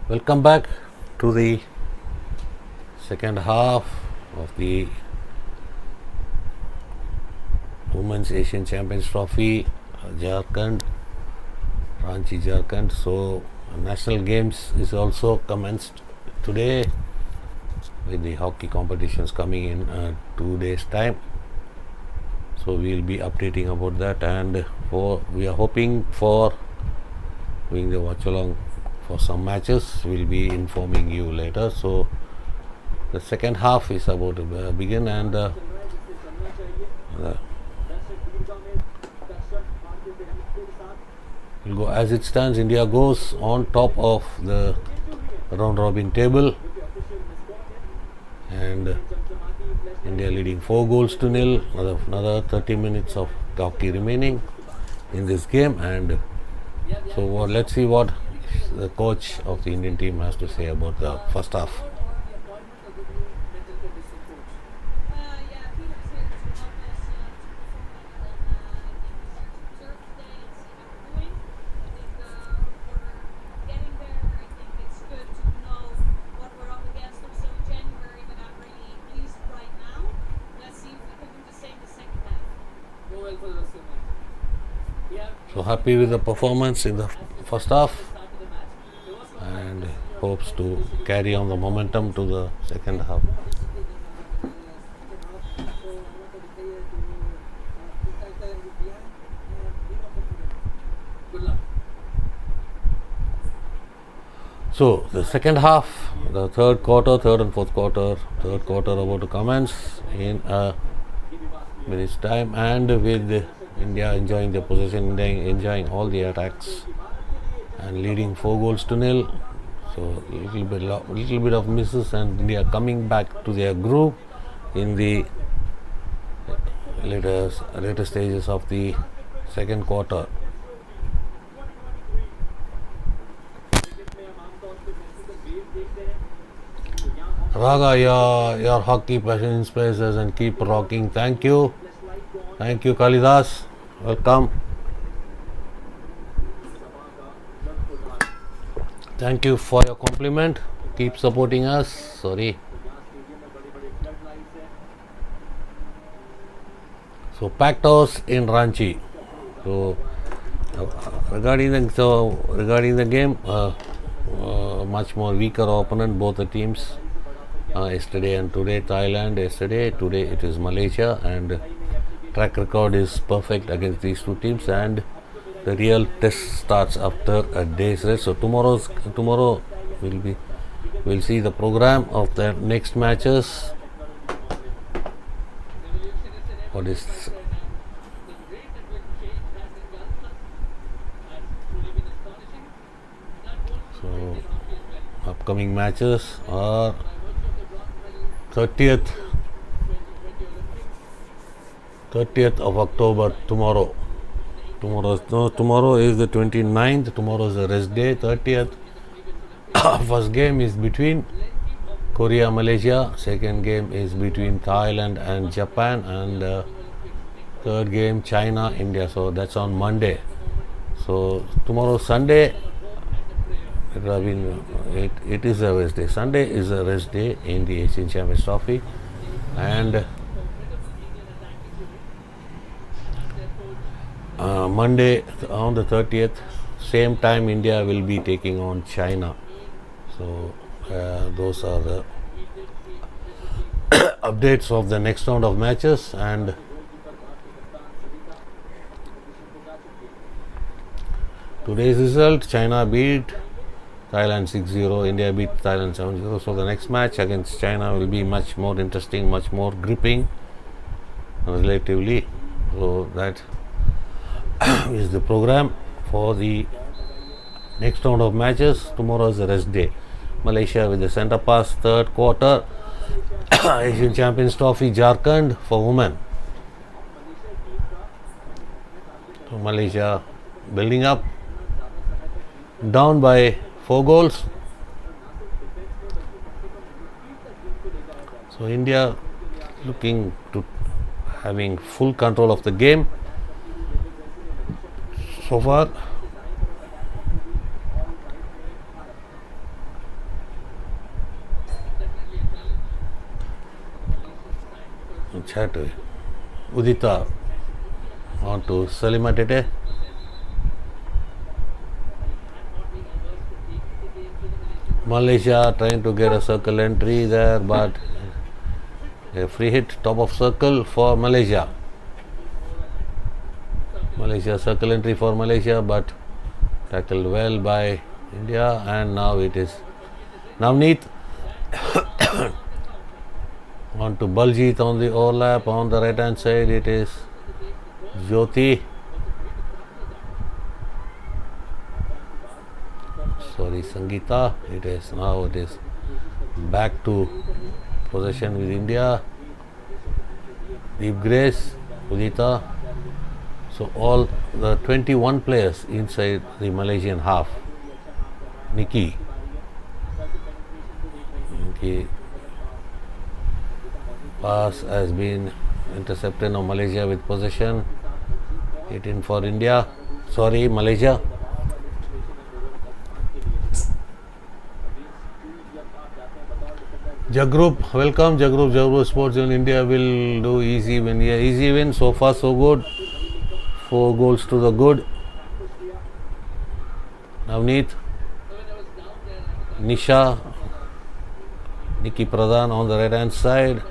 Welcome back to the second half of the Women's Asian Champions Trophy, Jharkhand, Ranchi, Jharkhand. So, national games is also commenced today with the hockey competitions coming in 2 days' time. So, we will be updating about that, and we are hoping for doing the watch along for some matches. We'll be informing you later. So the second half is about to begin, and we'll go as it stands. India goes on top of the round robin table, and India leading 4-0. Another 30 minutes of hockey remaining in this game, and so let's see what the coach of the Indian team has to say about the first half. Yeah, Peter's here to help us to perform today and see how we're doing. I think we're getting there. I think it's good to know what we're up against. Also in January, we're not really pleased right now. Let's see if we can do the same the second half. Go well for the rest of the match. Yeah. So happy with the performance in the first half, and hopes to carry on the momentum to the second half. Good luck. So the second half, the third and fourth quarter, about to commence in a minute's time, and with India enjoying the possession, enjoying all the attacks, and leading 4-0. So little bit of misses, and India coming back to their groove in the later stages of the second quarter. Raga, your hockey passion inspires us, and keep rocking. Thank you, Kalidas. Welcome. Thank you for your compliment. Keep supporting us. Sorry. So packed house in Ranchi. So regarding the game, much more weaker opponent, both the teams. Yesterday and today, Thailand. Today it is Malaysia, and track record is perfect against these two teams, and the real test starts after a day's rest. So tomorrow we'll see the program of the next matches. What is so upcoming matches are 30th of October, tomorrow. Tomorrow is the 29th. Tomorrow is a rest day. 30th. First game is between Korea, Malaysia. Second game is between Thailand and Japan, and third game China, India. So that's on Monday. So tomorrow Sunday It would have been, it is a rest day. Sunday is a rest day in the Asian Champions Trophy, and Monday on the 30th, same time India will be taking on China. So those are the updates of the next round of matches. And today's result: China beat Thailand 6-0, India beat Thailand 7-0. So the next match against China will be much more interesting, much more gripping relatively. So that is the program for the next round of matches. Tomorrow is the rest day. Malaysia with the centre pass, third quarter. Asian Champions Trophy, Jharkhand for women. So Malaysia building up, down by 4 goals. So India looking to having full control of the game so far. Chat Udita on to Salima Tete. Malaysia trying to get a circle entry there, but a free hit, top of circle for Malaysia. Malaysia circle entry for Malaysia, but tackled well by India, and now it is Navneet on to Baljit on the overlap. On the right hand side it is Jyoti, Sangeeta. It is back to possession with India. Deep Grace, Udita. So all the 21 players inside the Malaysian half. Nikki pass has been intercepted. Now Malaysia with possession. Hit in for India. Sorry, Malaysia. Jagrup, welcome. Jagrup Sports in India will do easy win. Yeah, easy win. So far so good. 4 goals to the good. Navneet, Nisha, Nikki Pradhan on the right hand side.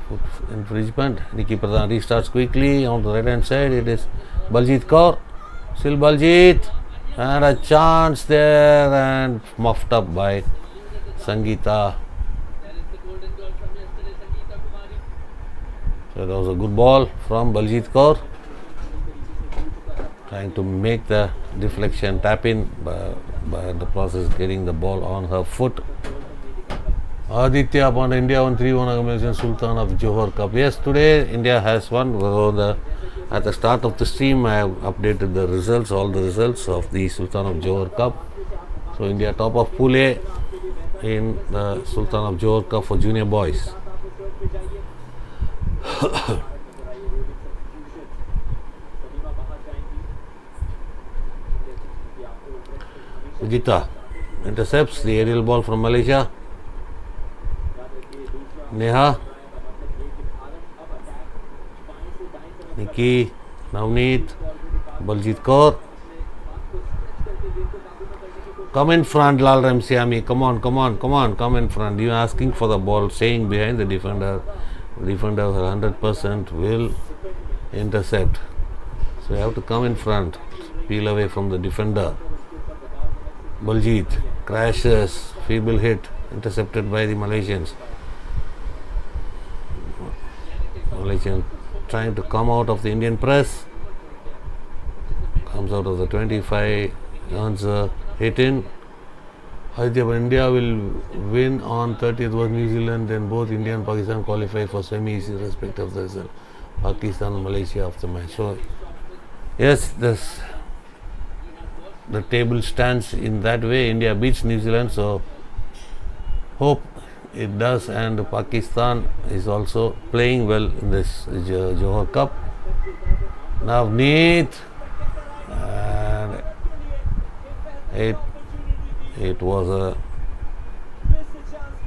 Foot infringement. Nikki Pradhan restarts quickly on the right hand side. It is Baljit Kaur. Still Baljit. And a chance there, and muffed up by Sangeeta. So that was a good ball from Baljit Kaur. Trying to make the deflection tap in, by the process getting the ball on her foot. Aditya upon India won 3-1 against Sultan of Johor Cup. Yes, today India has won. At the start of the stream, I have updated the results, all the results of the Sultan of Johor Cup. So India top of Pool A in the Sultan of Johor Cup for junior boys. Udita intercepts the aerial ball from Malaysia. Neha, Nikki, Navneet, Baljit Kaur. Come in front, Lal Ramsiami. Come on, come in front. You are asking for the ball, staying behind the defender. The defender 100% will intercept. So you have to come in front, peel away from the defender. Baljit crashes, feeble hit, intercepted by the Malaysians. Malaysian trying to come out of the Indian press, comes out of the 25, earns a hit in. India will win on 30th was New Zealand, then both India and Pakistan qualify for semis irrespective of the result. Pakistan and Malaysia of the match. So yes, the table stands in that way. India beats New Zealand, so hope it does, and Pakistan is also playing well in this Johor Cup. Navneet, and It was a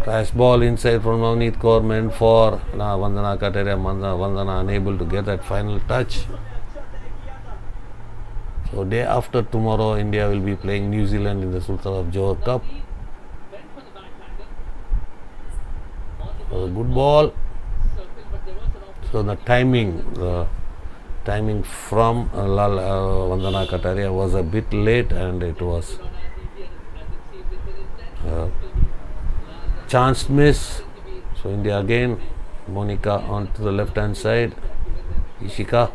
crash ball inside from Navneet Kaur meant for Vandana Kataria. Vandana unable to get that final touch. So day after tomorrow, India will be playing New Zealand in the Sultan of Johor Cup. Went for the backhander. A good ball. Circle, but there was an opportunity. So the timing from Vandana Kataria was a bit late, and it was Not as easy as it seemed. It's an intense chance miss. So India again. Monica onto the left hand side. Ishika.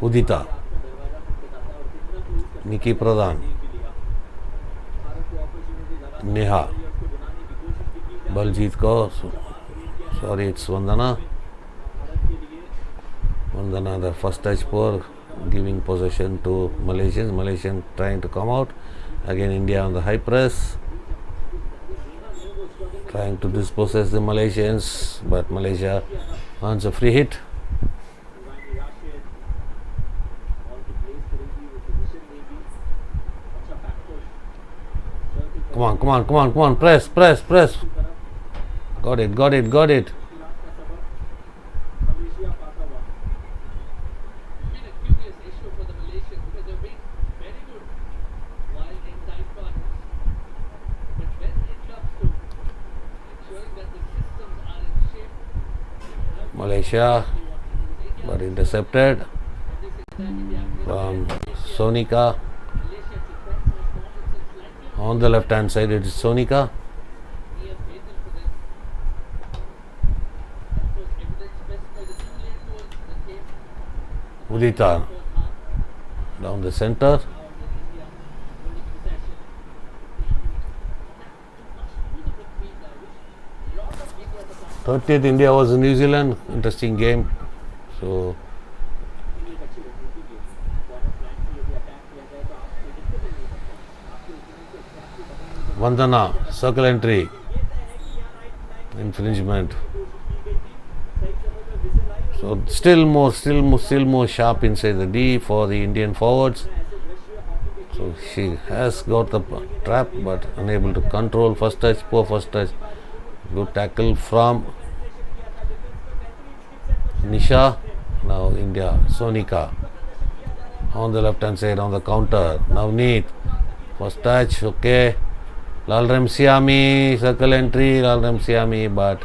Udita. Nikki Pradhan. Neha. Baljit Kaur. Sorry, it's Vandana. Vandana, the first touch poor, giving possession to Malaysians. Malaysian trying to come out. Again, India on the high press. Trying to dispossess the Malaysians, but Malaysia earns a free hit. Come on, press. Got it. It's been a curious issue for the Malaysians because they've been very good while in tight corners. But when it comes to ensuring that the systems are in shape, Malaysia, but intercepted from Sonika. Malaysia's defense has responded slightly. On the left hand side, it is Sonika. He has made them for them. That was evidence best by the two late goals that came Udita first half. down the center. Now then India holding possession. Much smoother with speed, I wish. Lot of India the back. 30th India was New Zealand. Interesting game. So Vandana, circle entry. Infringement. So still more sharp inside the D for the Indian forwards. So she has got the trap but unable to control. First touch, poor first touch. Good tackle from Nisha. Now India, Sonika on the left hand side on the counter. Navneet, first touch, okay. Lal Remsiami, circle entry, Lal Remsiami, but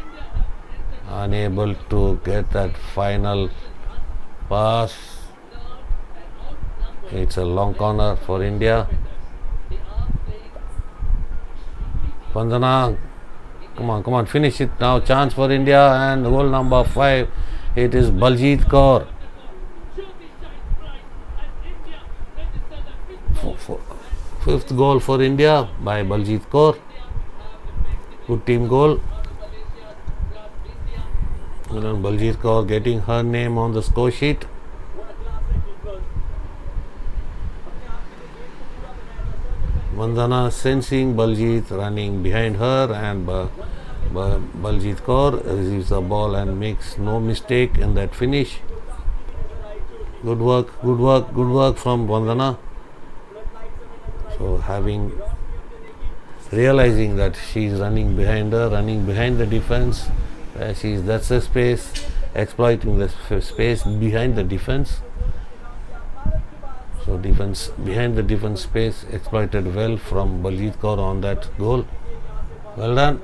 unable to get that final pass. It's a long corner for India. Vandana, come on, finish it now. Chance for India and goal number 5. It is Baljit Kaur. Fifth goal for India by Baljit Kaur. Good team goal. And Baljit Kaur getting her name on the score sheet. Vandana sensing Baljit running behind her, and Baljit Kaur receives the ball and makes no mistake in that finish. Good work from Vandana. So realizing that she is running behind her, running behind the defense, that's the space, exploiting the space behind the defense. So defense behind the defense space exploited well from Baljit Kaur on that goal. Well done.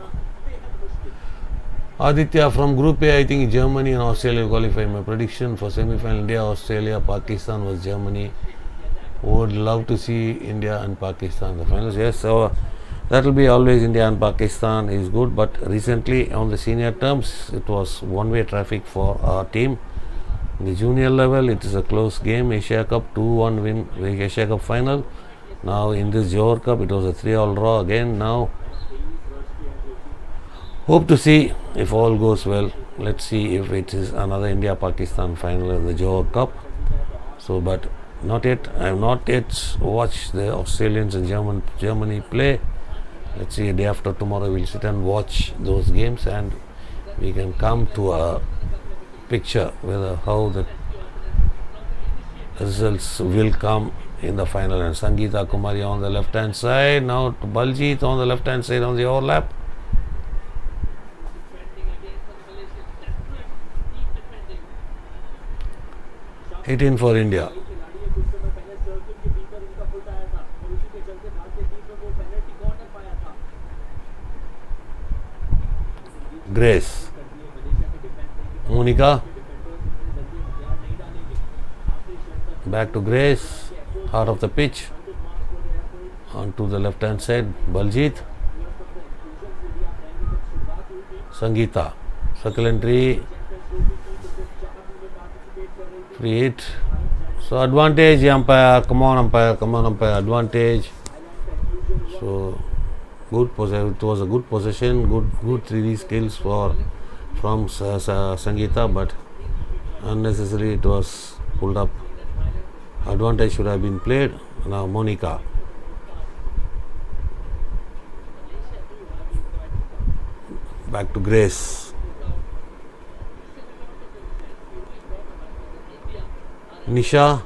Aditya from Group A, I think Germany and Australia qualify. My prediction for semi-final: India, Australia, Pakistan was Germany. Would love to see India and Pakistan in the finals. Yes, so that will be always India and Pakistan is good. But recently on the senior terms, it was one-way traffic for our team. In the junior level, it is a close game. Asia Cup 2-1 win, Asia Cup final. Now in this Johor Cup, it was a 3-all draw again. Now hope to see if all goes well. Let's see if it is another India-Pakistan final in the Johor Cup. So, but not yet. I have not yet watched the Australians and Germany play. Let's see. A day after tomorrow, we'll sit and watch those games, and we can come to a picture whether how the results will come in the final, and Sangeeta Kumari on the left hand side. Now to Baljit on the left hand side on the overlap. Defending again for the Malaysians. Desperate, deep defending. 18 for India. खिलाड़ी है कुछ समय पहले circle के भीतर इनका foot आया था और उसी के चलते भारतीय टीम में वो पेनल्टी कॉर्नर पाया था Grace. मलेशिया के डिफेंस में Monica. डिफेंडर्स इतने जल्दी हथियार नहीं डालेंगे आखिरी क्षण तक Back to Grace. Heart of the pitch. Onto the left hand side. Baljit. Sangeeta. Circle entry. Free hit. So advantage, umpire. Come on, umpire. Come on, umpire. Advantage. So good possession. It was a good possession. Good 3D skills from Sangeeta, but unnecessarily it was pulled up. Advantage should have been played. Now Monica. Back to Grace. Nisha.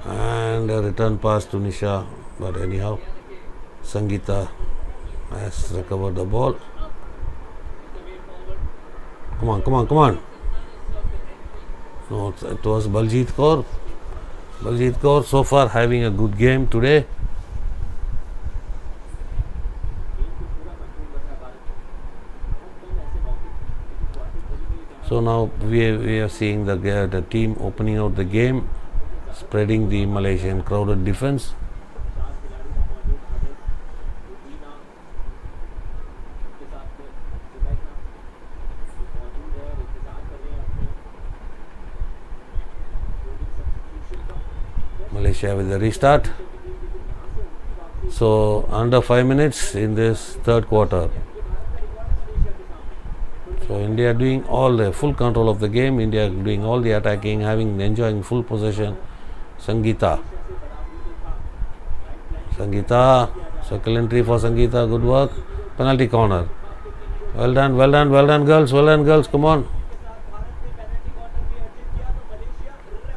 And a return pass to Nisha. But anyhow, Sangeeta has recovered the ball. Come on, come on, come on. No, it was Baljit Kaur. Baljit Kaur so far having a good game today. So now we are seeing the team opening out the game, spreading the Malaysian crowded defense. Malaysia with the restart. So under 5 minutes in this third quarter. So India doing all the full control of the game. India doing all the attacking, enjoying full possession. Sangeeta. Sangeeta. Circle entry for Sangeeta. Good work. Penalty corner. Well done, well done, well done, girls. Well done, girls. Come on.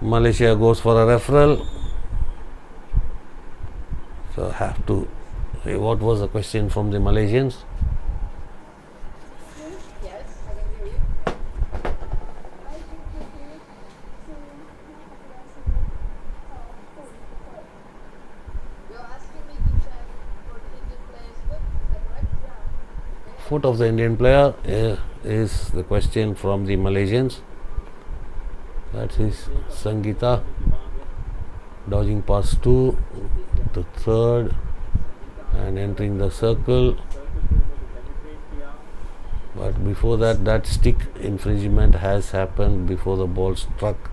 Malaysia goes for a referral. So have to. What was the question from the Malaysians? Yes, I can hear you. You're asking me to check for the Indian players' foot, is that correct? Yeah. Foot of the Indian player is the question from the Malaysians. That is Sangeeta dodging past 2 to third and entering the circle. But before that stick infringement has happened before the ball struck,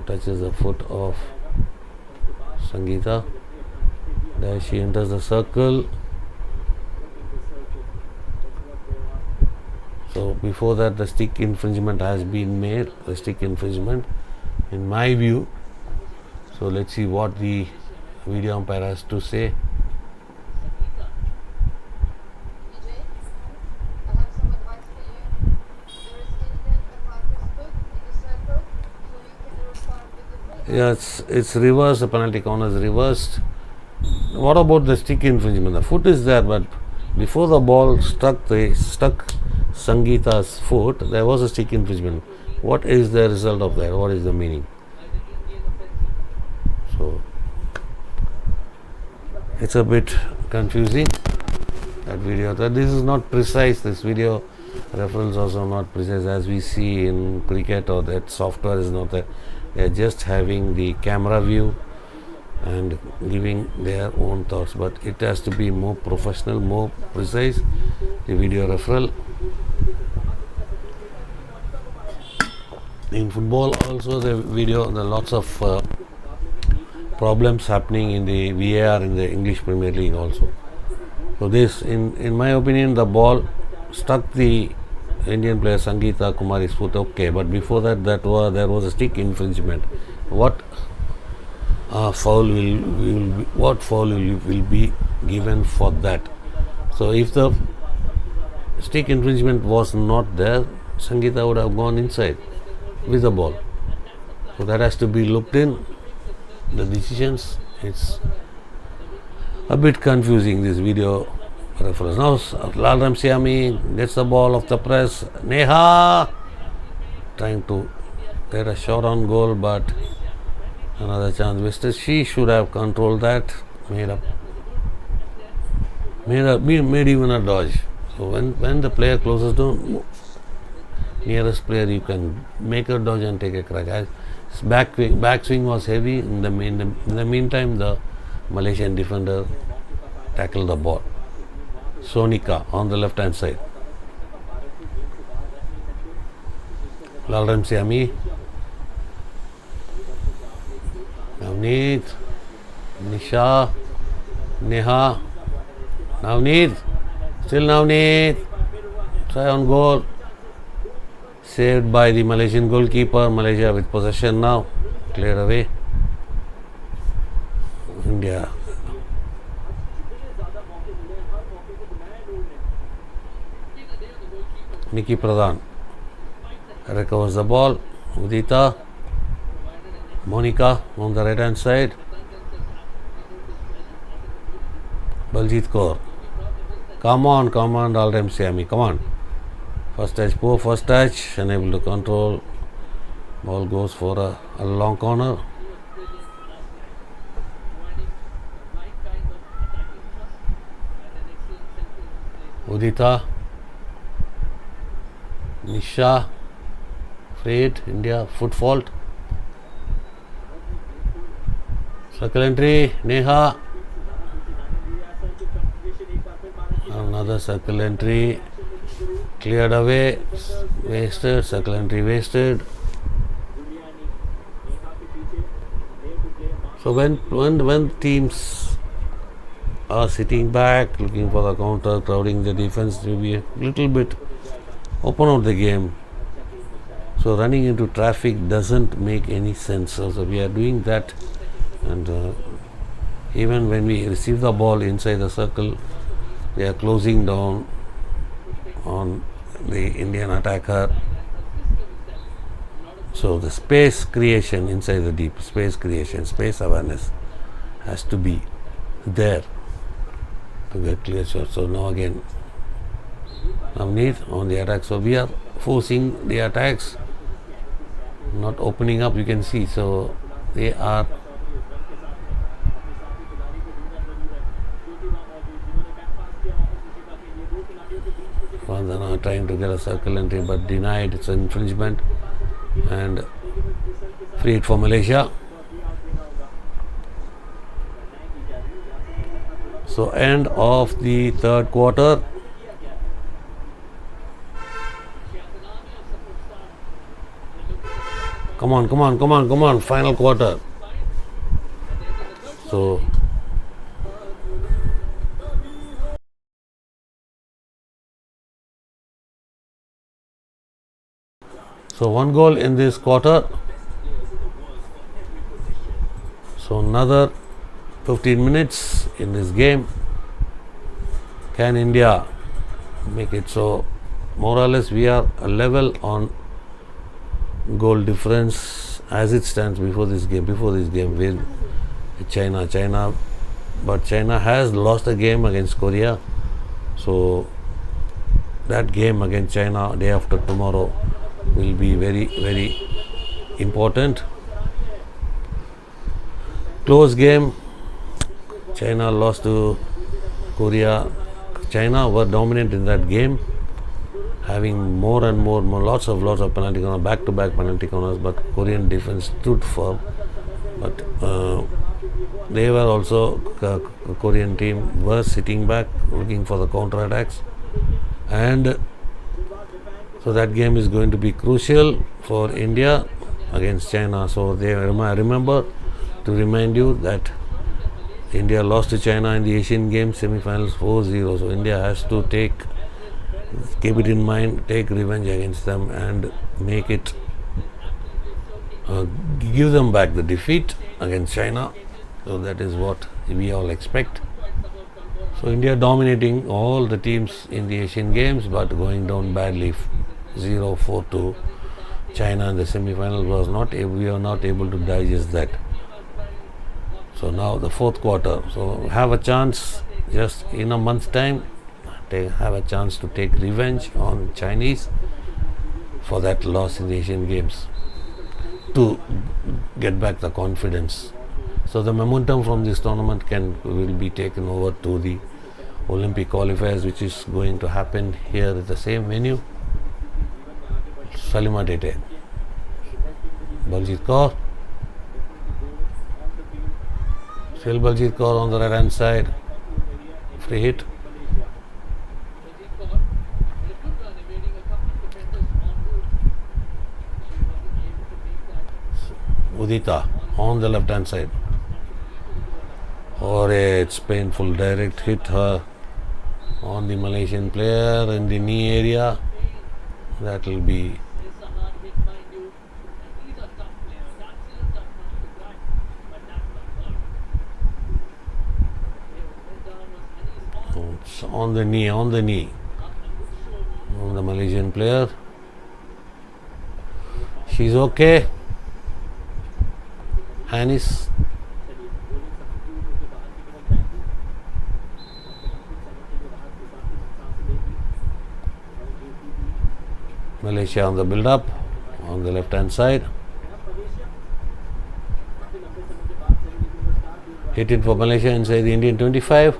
touches the foot of Sangeeta. There she enters the circle. So before that the stick infringement has been made, the stick infringement in my view. So let's see what the video umpire has to say. Vijay, I have some advice for you. There is Indian attacker's foot in the circle, so you can respond with the foot. Yes, it's reversed, the penalty corner is reversed. What about the stick infringement? The foot is there, but before the ball struck Sangeeta's foot, there was a stick infringement. What is the result of that? What is the meaning? So it's a bit confusing, that video. This is not precise. This video reference also not precise as we see in cricket, or that software is not there. They are just having the camera view and giving their own thoughts, but it has to be more professional, more precise, the video referral. In football also the video, there are lots of problems happening in the VAR in the English Premier League also. So this, in my opinion, the ball struck the Indian player Sangeeta Kumari's foot, okay, but before that there was a stick infringement. What foul will be given for that? So if the stick infringement was not there, Sangeeta would have gone inside with the ball. So that has to be looked in. the decisions. It's a bit confusing, this video reference. Now Lal Ramsiami gets the ball off the press. Neha trying to get a shot on goal, but another chance wasted. She should have controlled that. Made even a dodge. So when the player closes down, nearest player, you can make a dodge and take a crack. As backswing was heavy. In the meantime, the Malaysian defender tackled the ball. Sonika on the left hand side. Lal Ramsiami. Navneet. Nisha. Neha. Navneet. Still Navneet. Try on goal. Saved by the Malaysian goalkeeper. Malaysia with possession now. Cleared away. India. Nikki Pradhan recovers the ball. Udita. Monica on the right hand side. Baljit Kaur. Come on, Lal Ramsiami. Come on. First touch, poor first touch. Unable to control. Ball goes for a long corner. Udita. Nisha. Freight. India. Foot fault. Circle entry. Neha. Another circle entry. Cleared away. Wasted. Circle entry wasted. So when teams are sitting back, looking for the counter, crowding the defense, to be a little bit open out the game. So running into traffic doesn't make any sense. So we are doing that, and even when we receive the ball inside the circle, they are closing down on the Indian attacker. So the space creation inside the deep, space creation, space awareness has to be there to get clear shots. So now again, Navneet on the attack. So we are forcing the attacks, not opening up. You can see. So they are Vandana trying to get a circle entry, but denied. It's an infringement and freed for Malaysia. So end of the third quarter. Come on. Final quarter. So one goal in this quarter. So another 15 minutes in this game. Can India make it? So more or less we are a level on goal difference as it stands before this game with China, but China has lost a game against Korea. So that game against China day after tomorrow will be very, very important. Close game. China lost to Korea. China were dominant in that game, having more and more lots of penalty corners, back-to-back penalty corners, but Korean defense stood firm. But they were also, Korean team was sitting back looking for the counter-attacks, and so that game is going to be crucial for India against China. So they remember to remind you that India lost to China in the Asian Games semi-finals 4-0. So India has to keep it in mind, take revenge against them and make it, give them back the defeat against China. So that is what we all expect. So India dominating all the teams in the Asian Games, but going down badly 0-4 to China in the semi-final we were not able to digest that. So now the fourth quarter. So have a chance just in a month's time. Have a chance to take revenge on Chinese for that loss in the Asian Games to get back the confidence. So the momentum from this tournament will be taken over to the Olympic qualifiers, which is going to happen here at the same venue. Salima Tete, Baljit Kaur, still Baljit Kaur on the right hand side, free hit. Baljit Kaur with a good run, evading a couple of defenders en route. She wasn't able to make that. Udita on the left hand side. Or it's painful direct hit her on the Malaysian player in the knee area. That will be It's a hard hit, mind you. And these are tough players. That's still a tough punch to crack, but that's not good. Went down was Anis on it's on the knee, up and good show. on the Malaysian player. She's okay. Anis. Malaysia on the build up on the left hand side. Hit it for Malaysia inside the Indian 25.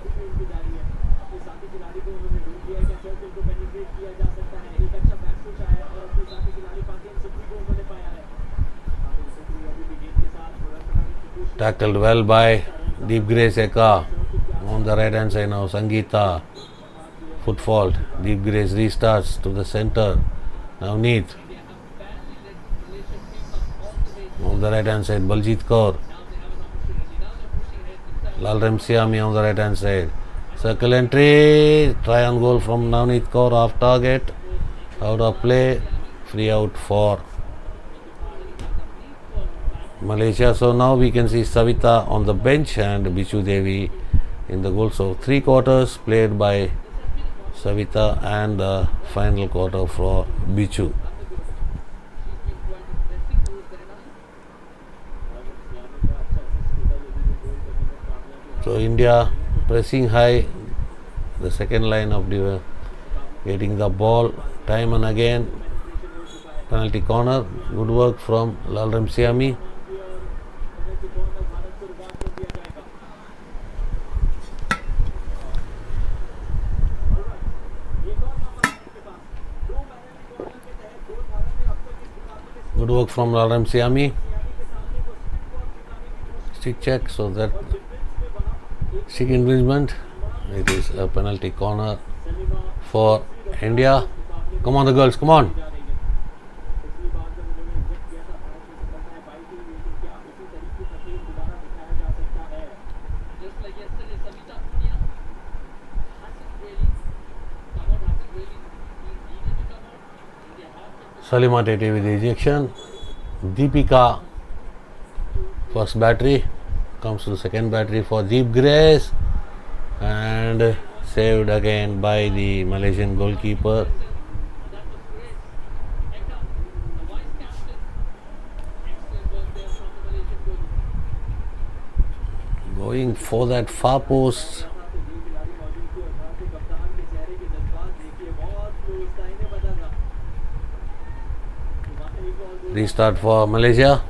Tackled well by Deep Grace Eka on the right hand side now. Sangeeta, foot fault. Deep Grace restarts to the center. Now Neat on the right hand side. Baljit Kaur, Lalrem Siami on the right hand side. Circle entry, try on goal from Navneet Kaur off target. Out of play, free out for Malaysia. So now we can see Savita on the bench and Bichu Devi in the goal. So 3 quarters played by Savita and the final quarter for Bichu. So India pressing high, the second line of getting the ball time and again. Penalty corner, good work from Lalrem Siami. Good work from Lalrem Siami. Stick check, so that stick infringement. It is a penalty corner for India. Come on, the girls, come on. Just like yesterday, Savita Punia hasn't really come out, hasn't really been needed to come out. India have kept Salima Tete with the ejection. Deepika, first battery, comes to the second battery for Deep Grace and saved again by the Malaysian goalkeeper. that was great. Eka, the vice captain. Excellent work there from the Malaysian goal. Going for that far post. Restart for Malaysia.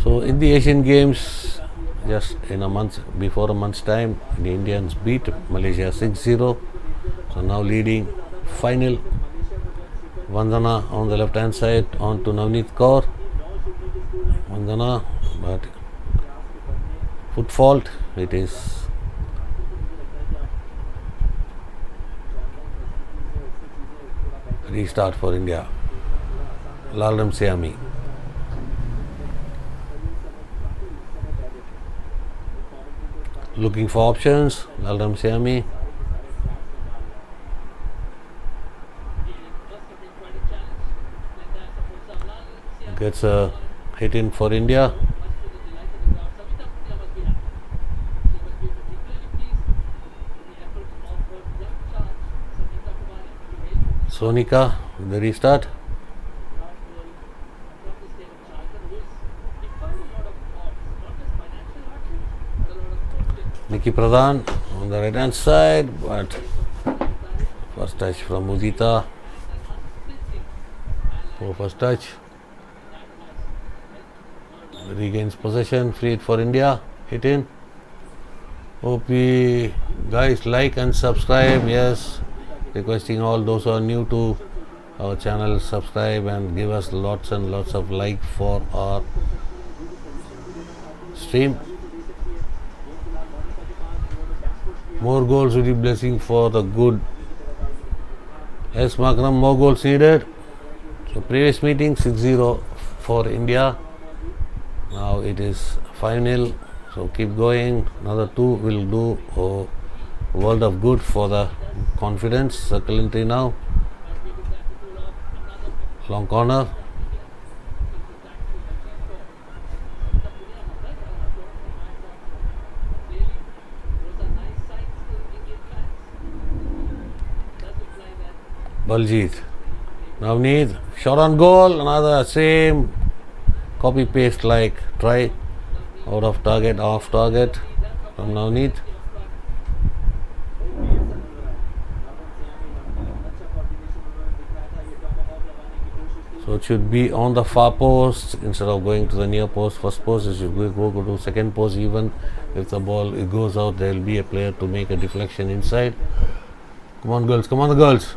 So in the Asian Games, just in a month, before a month's time, the Indians beat Malaysia 6-0. So now leading final. Vandana on the left hand side on to Navneet Kaur. Vandana, but foot fault. It is restart for India. Lalrem Siami. Looking for options. Lalrem Siami. Gets a hit in for India. Sonika, the restart. Ricky Pradhan on the right hand side, but first touch from Mudita. Poor first touch. Regains possession, free it for India. Hit in. Hope we guys like and subscribe. Yes, requesting all those who are new to our channel, subscribe and give us lots and lots of like for our stream. More goals will be blessing for the good. Yes, Makram, more goals needed. So previous meeting 6-0 for India. Now it is 5-0. So keep going. Another 2 will do a world of good for the confidence. Circle entry now. Long corner. Baljit. Navneet. Shot on goal. Another same copy paste like try. Out of target, off target from Navneet. So it should be on the far post instead of going to the near post. First post, it should go to second post. Even if the ball it goes out, there will be a player to make a deflection inside. Come on, girls. Come on, the girls.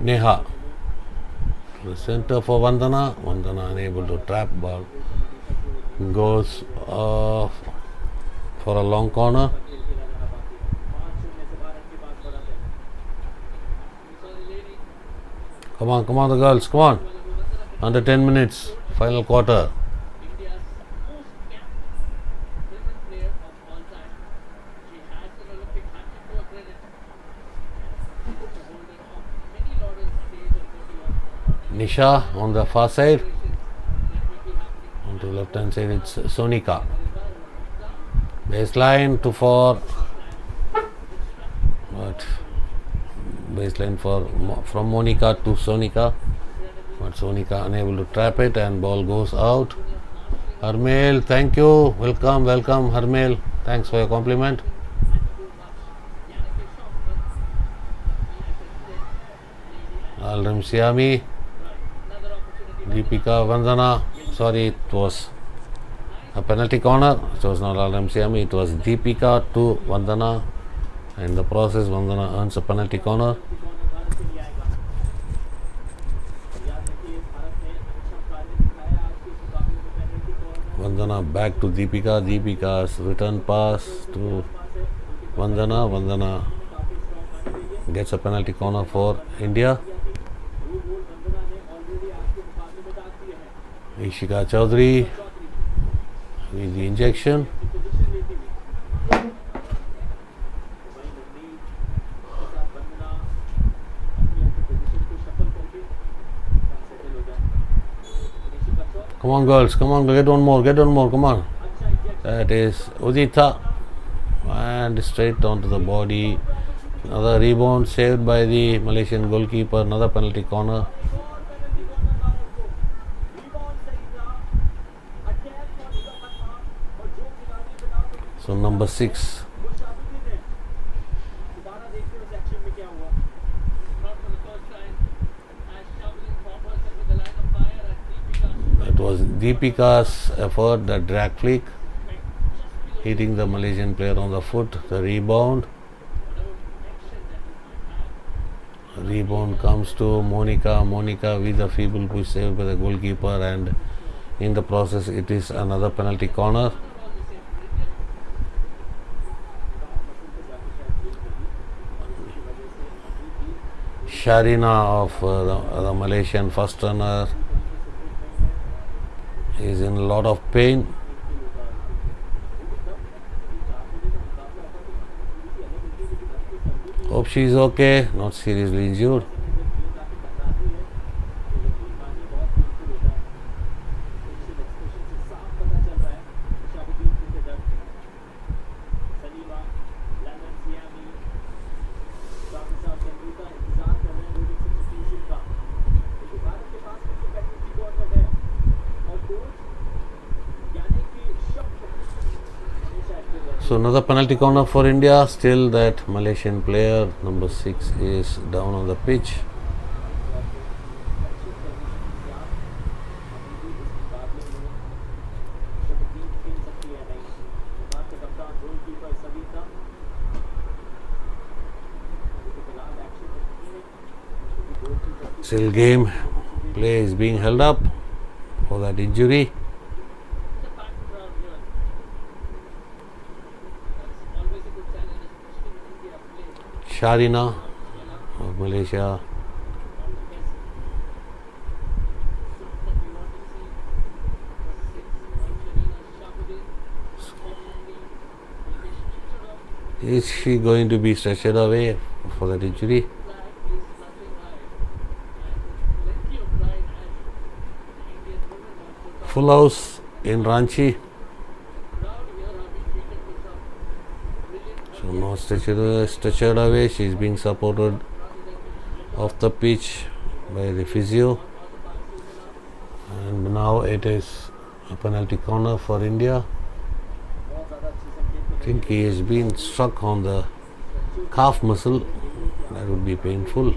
Neha. The center for Vandana. Vandana unable to trap ball. Goes for a long corner. Come on, the girls. Come on. Under 10 minutes. Final quarter. India's most capped women player of all time. She has an Olympic hat-trick to her credit. The holder of many laurels at the age of 41. Nisha on the far side. On to left hand side it's Sonika. Baseline to 4. But baseline from Monica to Sonika. But Sonika unable to trap it and ball goes out. Harmel, thank you. Welcome, Harmel. Thanks for your compliment. Al Ramsiami. Deepika Vandana. Sorry, it was a penalty corner. It was not Al Ramsiami, it was Deepika to Vandana. In the process, Vandana earns a penalty corner. Vandana back to Deepika. Deepika's return pass to Vandana. Vandana gets a penalty corner for India. Ishika Chaudhary with the injection. Come on, girls, come on, get one more, come on. That is Udita. And straight onto the body. Another rebound saved by the Malaysian goalkeeper. Another penalty corner. So number 6. It was Deepika's effort, the drag flick, hitting the Malaysian player on the foot. The rebound comes to Monica. Monica with a feeble push saved by the goalkeeper, and in the process it is another penalty corner. Sharina of the Malaysian first runner is in a lot of pain. Hope she is okay, not seriously injured. So another penalty corner for India. Still that Malaysian player number 6 is down on the pitch. Still game play is being held up for that injury. The background here. That's always a good challenge, especially when India play. Sharina of Malaysia. All the best shots that we want to see. The 6 from Sharina Shahabuddin. Fortunately, Is she going to be stretchered away for that injury? flag is nothing high. And plenty of pride as the Indian women have put up. Full house in Ranchi. Crowd here are being treated with some brilliant So not stretchered away. She's being supported off the pitch by the physio. And now it is a penalty corner for India. I think he has been struck on the calf muscle. That would be painful.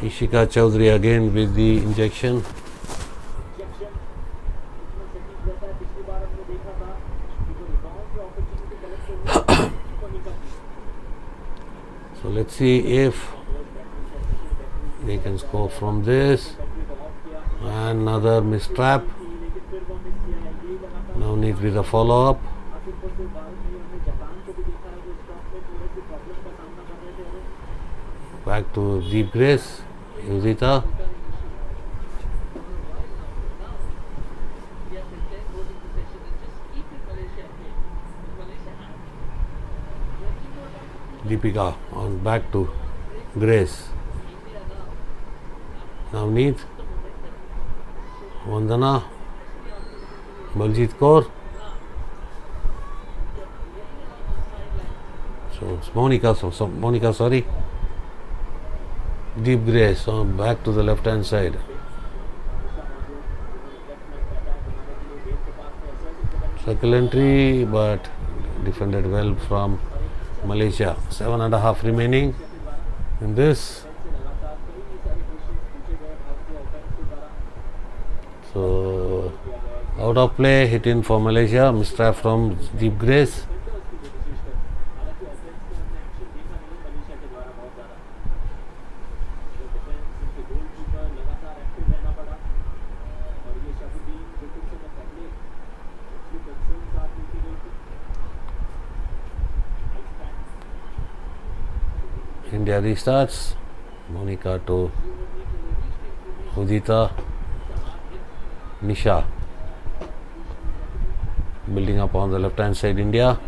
Ishika Chaudhary again with the injection. So let's see if they can score from this. Another mistrap. Now need with a follow up. Back to Deep Grace. Udita. Yes, they take holding possession and just keep it Malaysia at bay. Malaysia have 20 more times. Deepika on back to Grace. India now Navneet. Vandana. Baljit Kaur. So it's Monica, sorry. Deep Grace on back to the left hand side. Circle entry, but defended well from Malaysia. 7.5 remaining in this. So out of play, hit in for Malaysia. Mistrap from Deep Grace. India restarts. Monica to Udita. Nisha. Building up on the left hand side, India.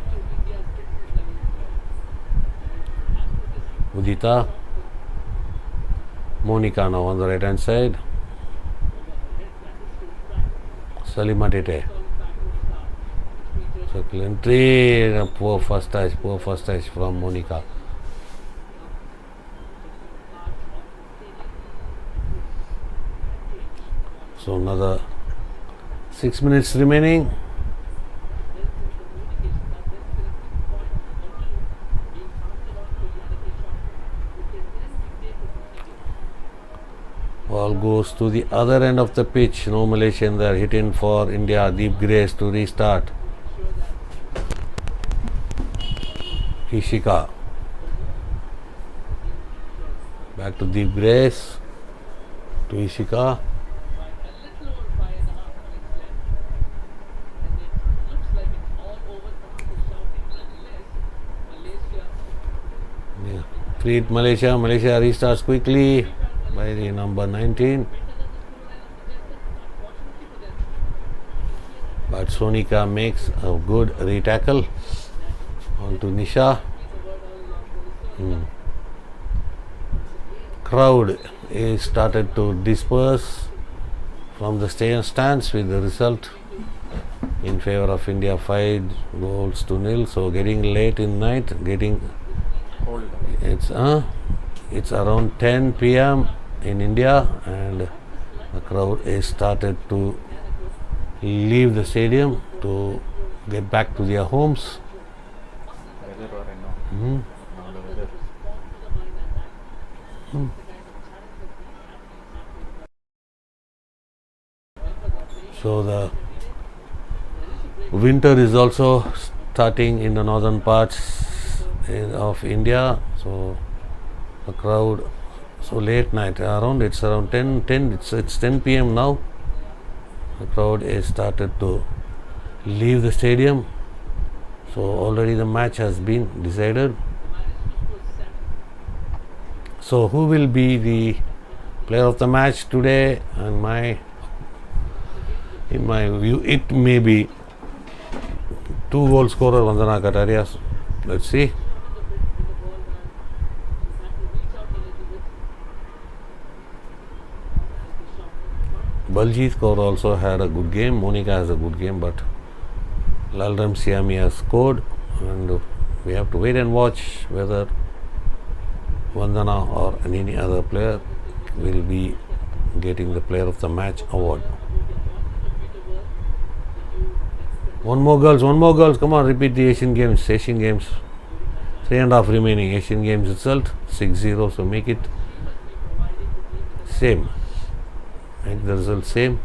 Udita. Monica now on the right hand side. Salima Tete. Circle entry. Poor first touch from Monica. So another 6 minutes remaining. Ball goes to the other end of the pitch. No Malaysian there. Hit in for India. Deep Grace to restart. Ishika. Back to Deep Grace. To Ishika. Yeah. Create Malaysia. Malaysia restarts quickly by the number 19. But Sonika makes a good retackle onto Nisha. Crowd is started to disperse from the stands with the result in favor of India 5-0. So getting late in night, it's around 10 p.m. in India, and The crowd is started to leave the stadium to get back to their homes. Weather or no? Mhm. Now the weather. So the winter is also starting in the northern parts of India. So the crowd, so late night, it's around 10, it's 10 p.m. now. The crowd is started to leave the stadium. So already the match has been decided. So who will be the player of the match today? And in my view, it may be 2-goal scorer Vandana Kataria. Let's see. Baljeet Kaur also had a good game. Monica has a good game, but Lalram Siami has scored, and we have to wait and watch whether Vandana or any other player will be getting the player of the match award. One more girls, come on, repeat the Asian Games. 3.5 remaining. Asian Games result 6-0, so make it same. Make the result same.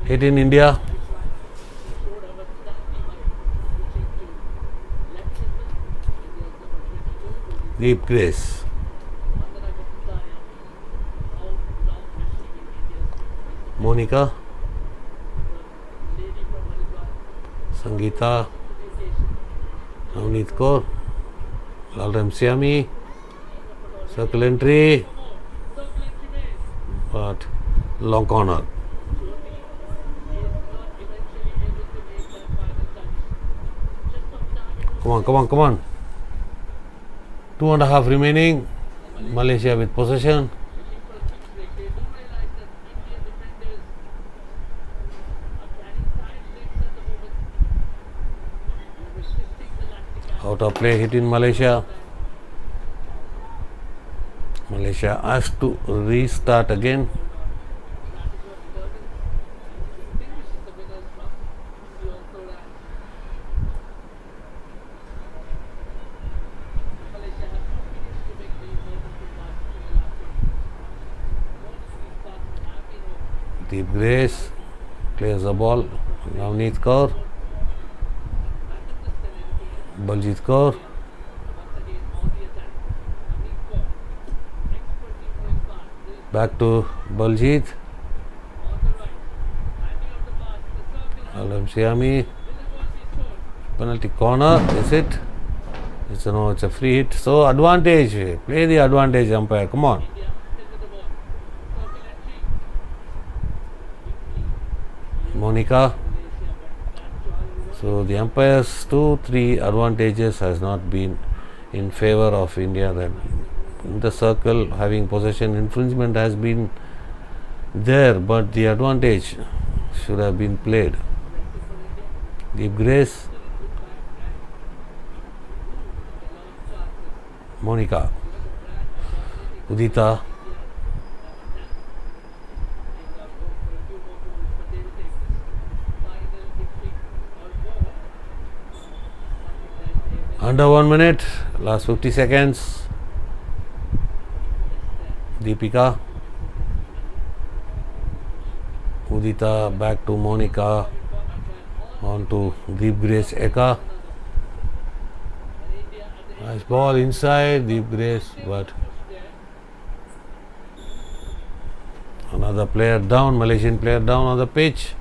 Hit in India. Deep Grace. Monica. Sangeeta. Navneet Kaur. Lalram Siami. Circle entry. But long corner. Come on. 2.5 remaining. Malaysia with possession. Out of play, hit in Malaysia. Malaysia has to restart again. Deep Grace clears the ball. Navneet Kaur. Baljeet Kaur. Back to Baljeet. Lalram Siami. Penalty corner, is it? It's a free hit. So advantage. Play the advantage, umpire. Come on. Monica. So the umpire's 2-3 advantages has not been in favor of India. Then in the circle, having possession infringement has been there, but the advantage should have been played. Deep Grace. Monica. Udita. Under 1 minute, last 50 seconds. Deepika. Udita back to Monica. On to Deep Grace Eka. Nice ball inside, Deep Grace, but another player down, Malaysian player down on the pitch.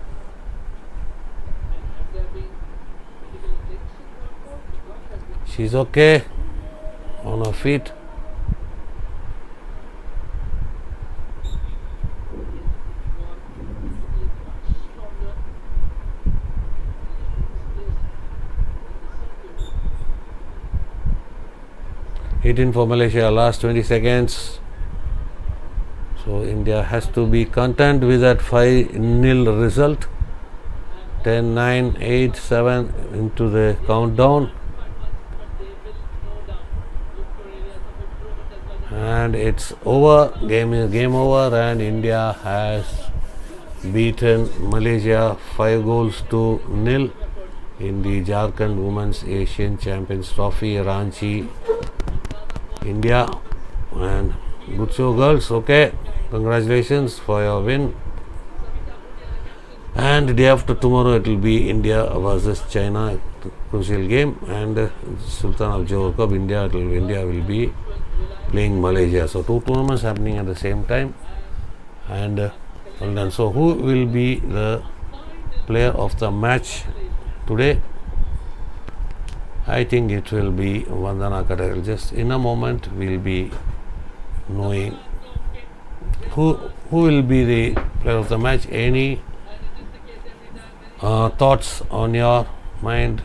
She's okay on her feet. Hit in for Malaysia, last 20 seconds. So India has to be content with that 5-0 result. 10, 9, 8, 7 into the countdown. And it's over. Game over, and India has beaten Malaysia 5 goals to nil in the Jharkhand Women's Asian Champions Trophy, Ranchi, India. And good show, girls. Okay, congratulations for your win. And day after tomorrow it will be India versus China, crucial game, and Sultan of Johor Cup. India will be playing Malaysia. So 2 tournaments happening at the same time. And well done. So who will be the player of the match today? I think it will be Vandana Kataria. Just in a moment we'll be knowing who will be the player of the match. Any thoughts on your mind?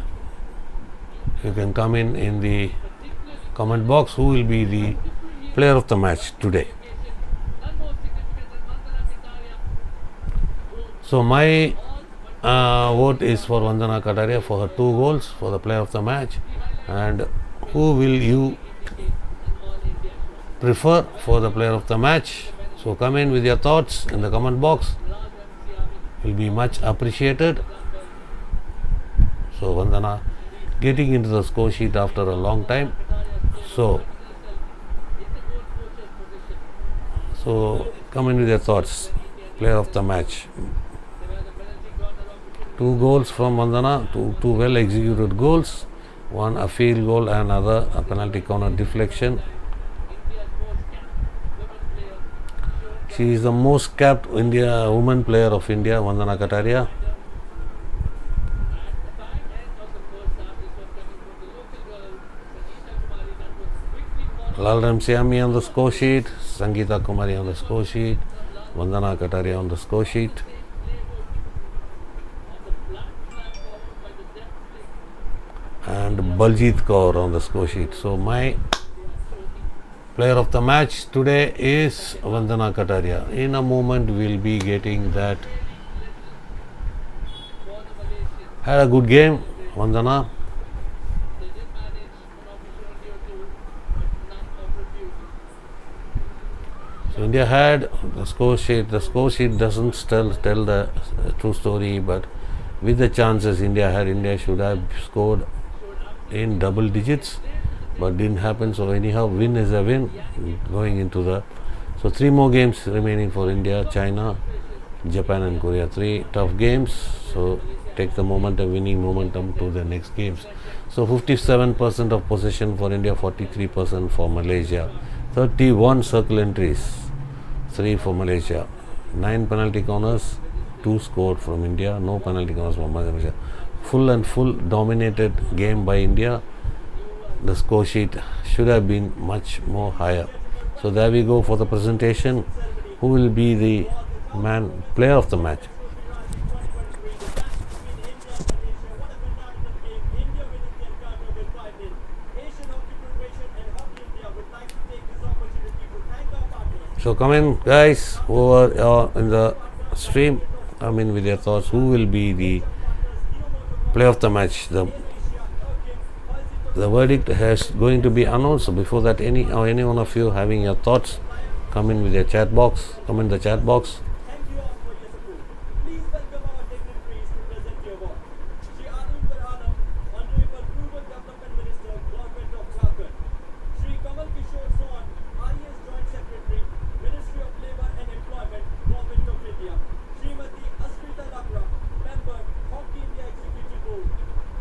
You can come in the comment box. Who will be the player of the match today? So my vote is for Vandana Kataria for her 2 goals for the player of the match. And who will you prefer for the player of the match? So come in with your thoughts in the comment box. Will be much appreciated. So Vandana getting into the score sheet after a long time. So come in with your thoughts. Player of the match. 2 goals from Vandana, 2 well executed goals, 1 a field goal and another a penalty corner deflection. She is the most capped woman player of India, Vandana Kataria. Lal Ramsiami on the score sheet, Sangeeta Kumari on the score sheet, Vandana Kataria on the score sheet. And Baljit Kaur on the score sheet. So my player of the match today is Vandana Kataria. In a moment we'll be getting that. Had a good game, Vandana. So India had the score sheet. The score sheet doesn't tell the true story, but with the chances India should have scored in double digits, but didn't happen. So anyhow, win is a win going into the. So 3 more games remaining for India: China, Japan and Korea. 3 tough games. So take the winning momentum to the next games. So 57% of possession for India, 43% for Malaysia. 31 circle entries, 3 for Malaysia. 9 penalty corners, 2 scored from India. No penalty corners from Malaysia. Full dominated game by India. The score sheet should have been much more higher. So there we go for the presentation. Who will be the player of the match? So come in, guys, who are in the stream. Come in with your thoughts. Who will be the player of the match? The verdict is going to be announced. So before that, any one of you having your thoughts, come in with your chat box. Come in the chat box. Thank you all for your support. Please welcome our dignitaries to present your award. Shri Arun Karanam, Honorable Rural Development Minister, Government of Jharkhand. Shri Kamal Kishore Sohan, RES Joint Secretary, Ministry of Labour and Employment, Government of India. Srimati Asrita Lakra, Member, Hockey India Executive Board.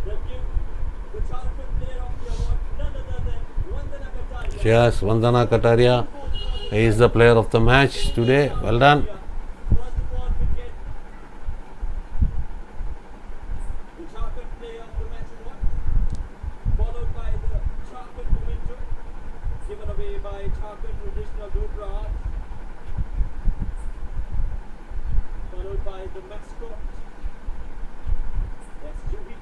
The Jharkhand Player of the Award, none other than Vandana Kataria. Yes, Vandana Kataria is the player of the match today. Well done. Was the ball wicket. The Jharkhand Player of the Match award, followed by the Jharkhand Memento, given away by Jharkhand Traditional Dogra Art, followed by the mascot. That's Juhi.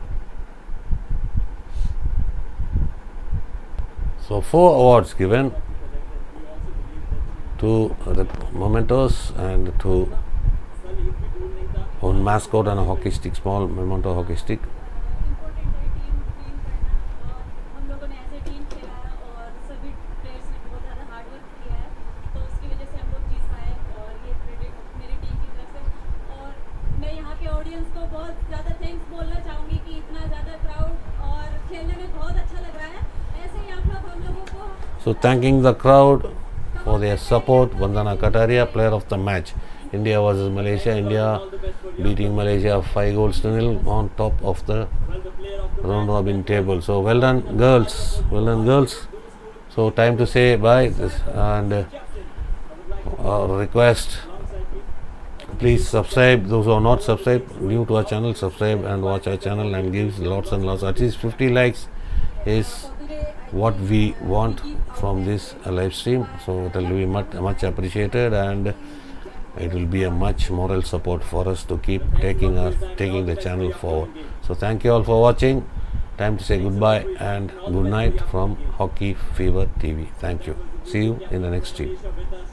So 4 awards given We also believe that to the mementos and to Sally, if we don't need that, own mascot and a hockey stick, small memento hockey stick. Important है team win करना और हम लोगों ने ऐसे team खेला है और सभी प्लेयर्स ने बहुत ज़्यादा हार्ड वर्क किया है तो उसकी वजह से हम लोग जीत पाए और ये क्रेडिट मेरी टीम की तरफ से और मैं यहाँ के ऑडियंस को बहुत ज़्यादा थैंक्स बोलना चाहूँगी कि इतना ज़्यादा क्राउड और खेलने में बहुत अच्छा लग रहा है ऐसे ही आप लोग हम लोगों को So thanking the crowd for their support. Vandana Kataria, player of the match. India versus Malaysia. India beating Malaysia 5-0 on top of the Well, the player of the round robin table. So well done, girls. Well done, girls. So time to say bye and request. Please subscribe. Those who are not subscribed, new to our channel, subscribe and watch our channel and give lots and lots. At least 50 likes is what we want from this live stream. So it will be much appreciated and it will be a much moral support for us to keep taking the channel forward. So thank you all for watching. Time to say goodbye and good night from Hockey Fever TV. Thank you. See you in the next stream. with us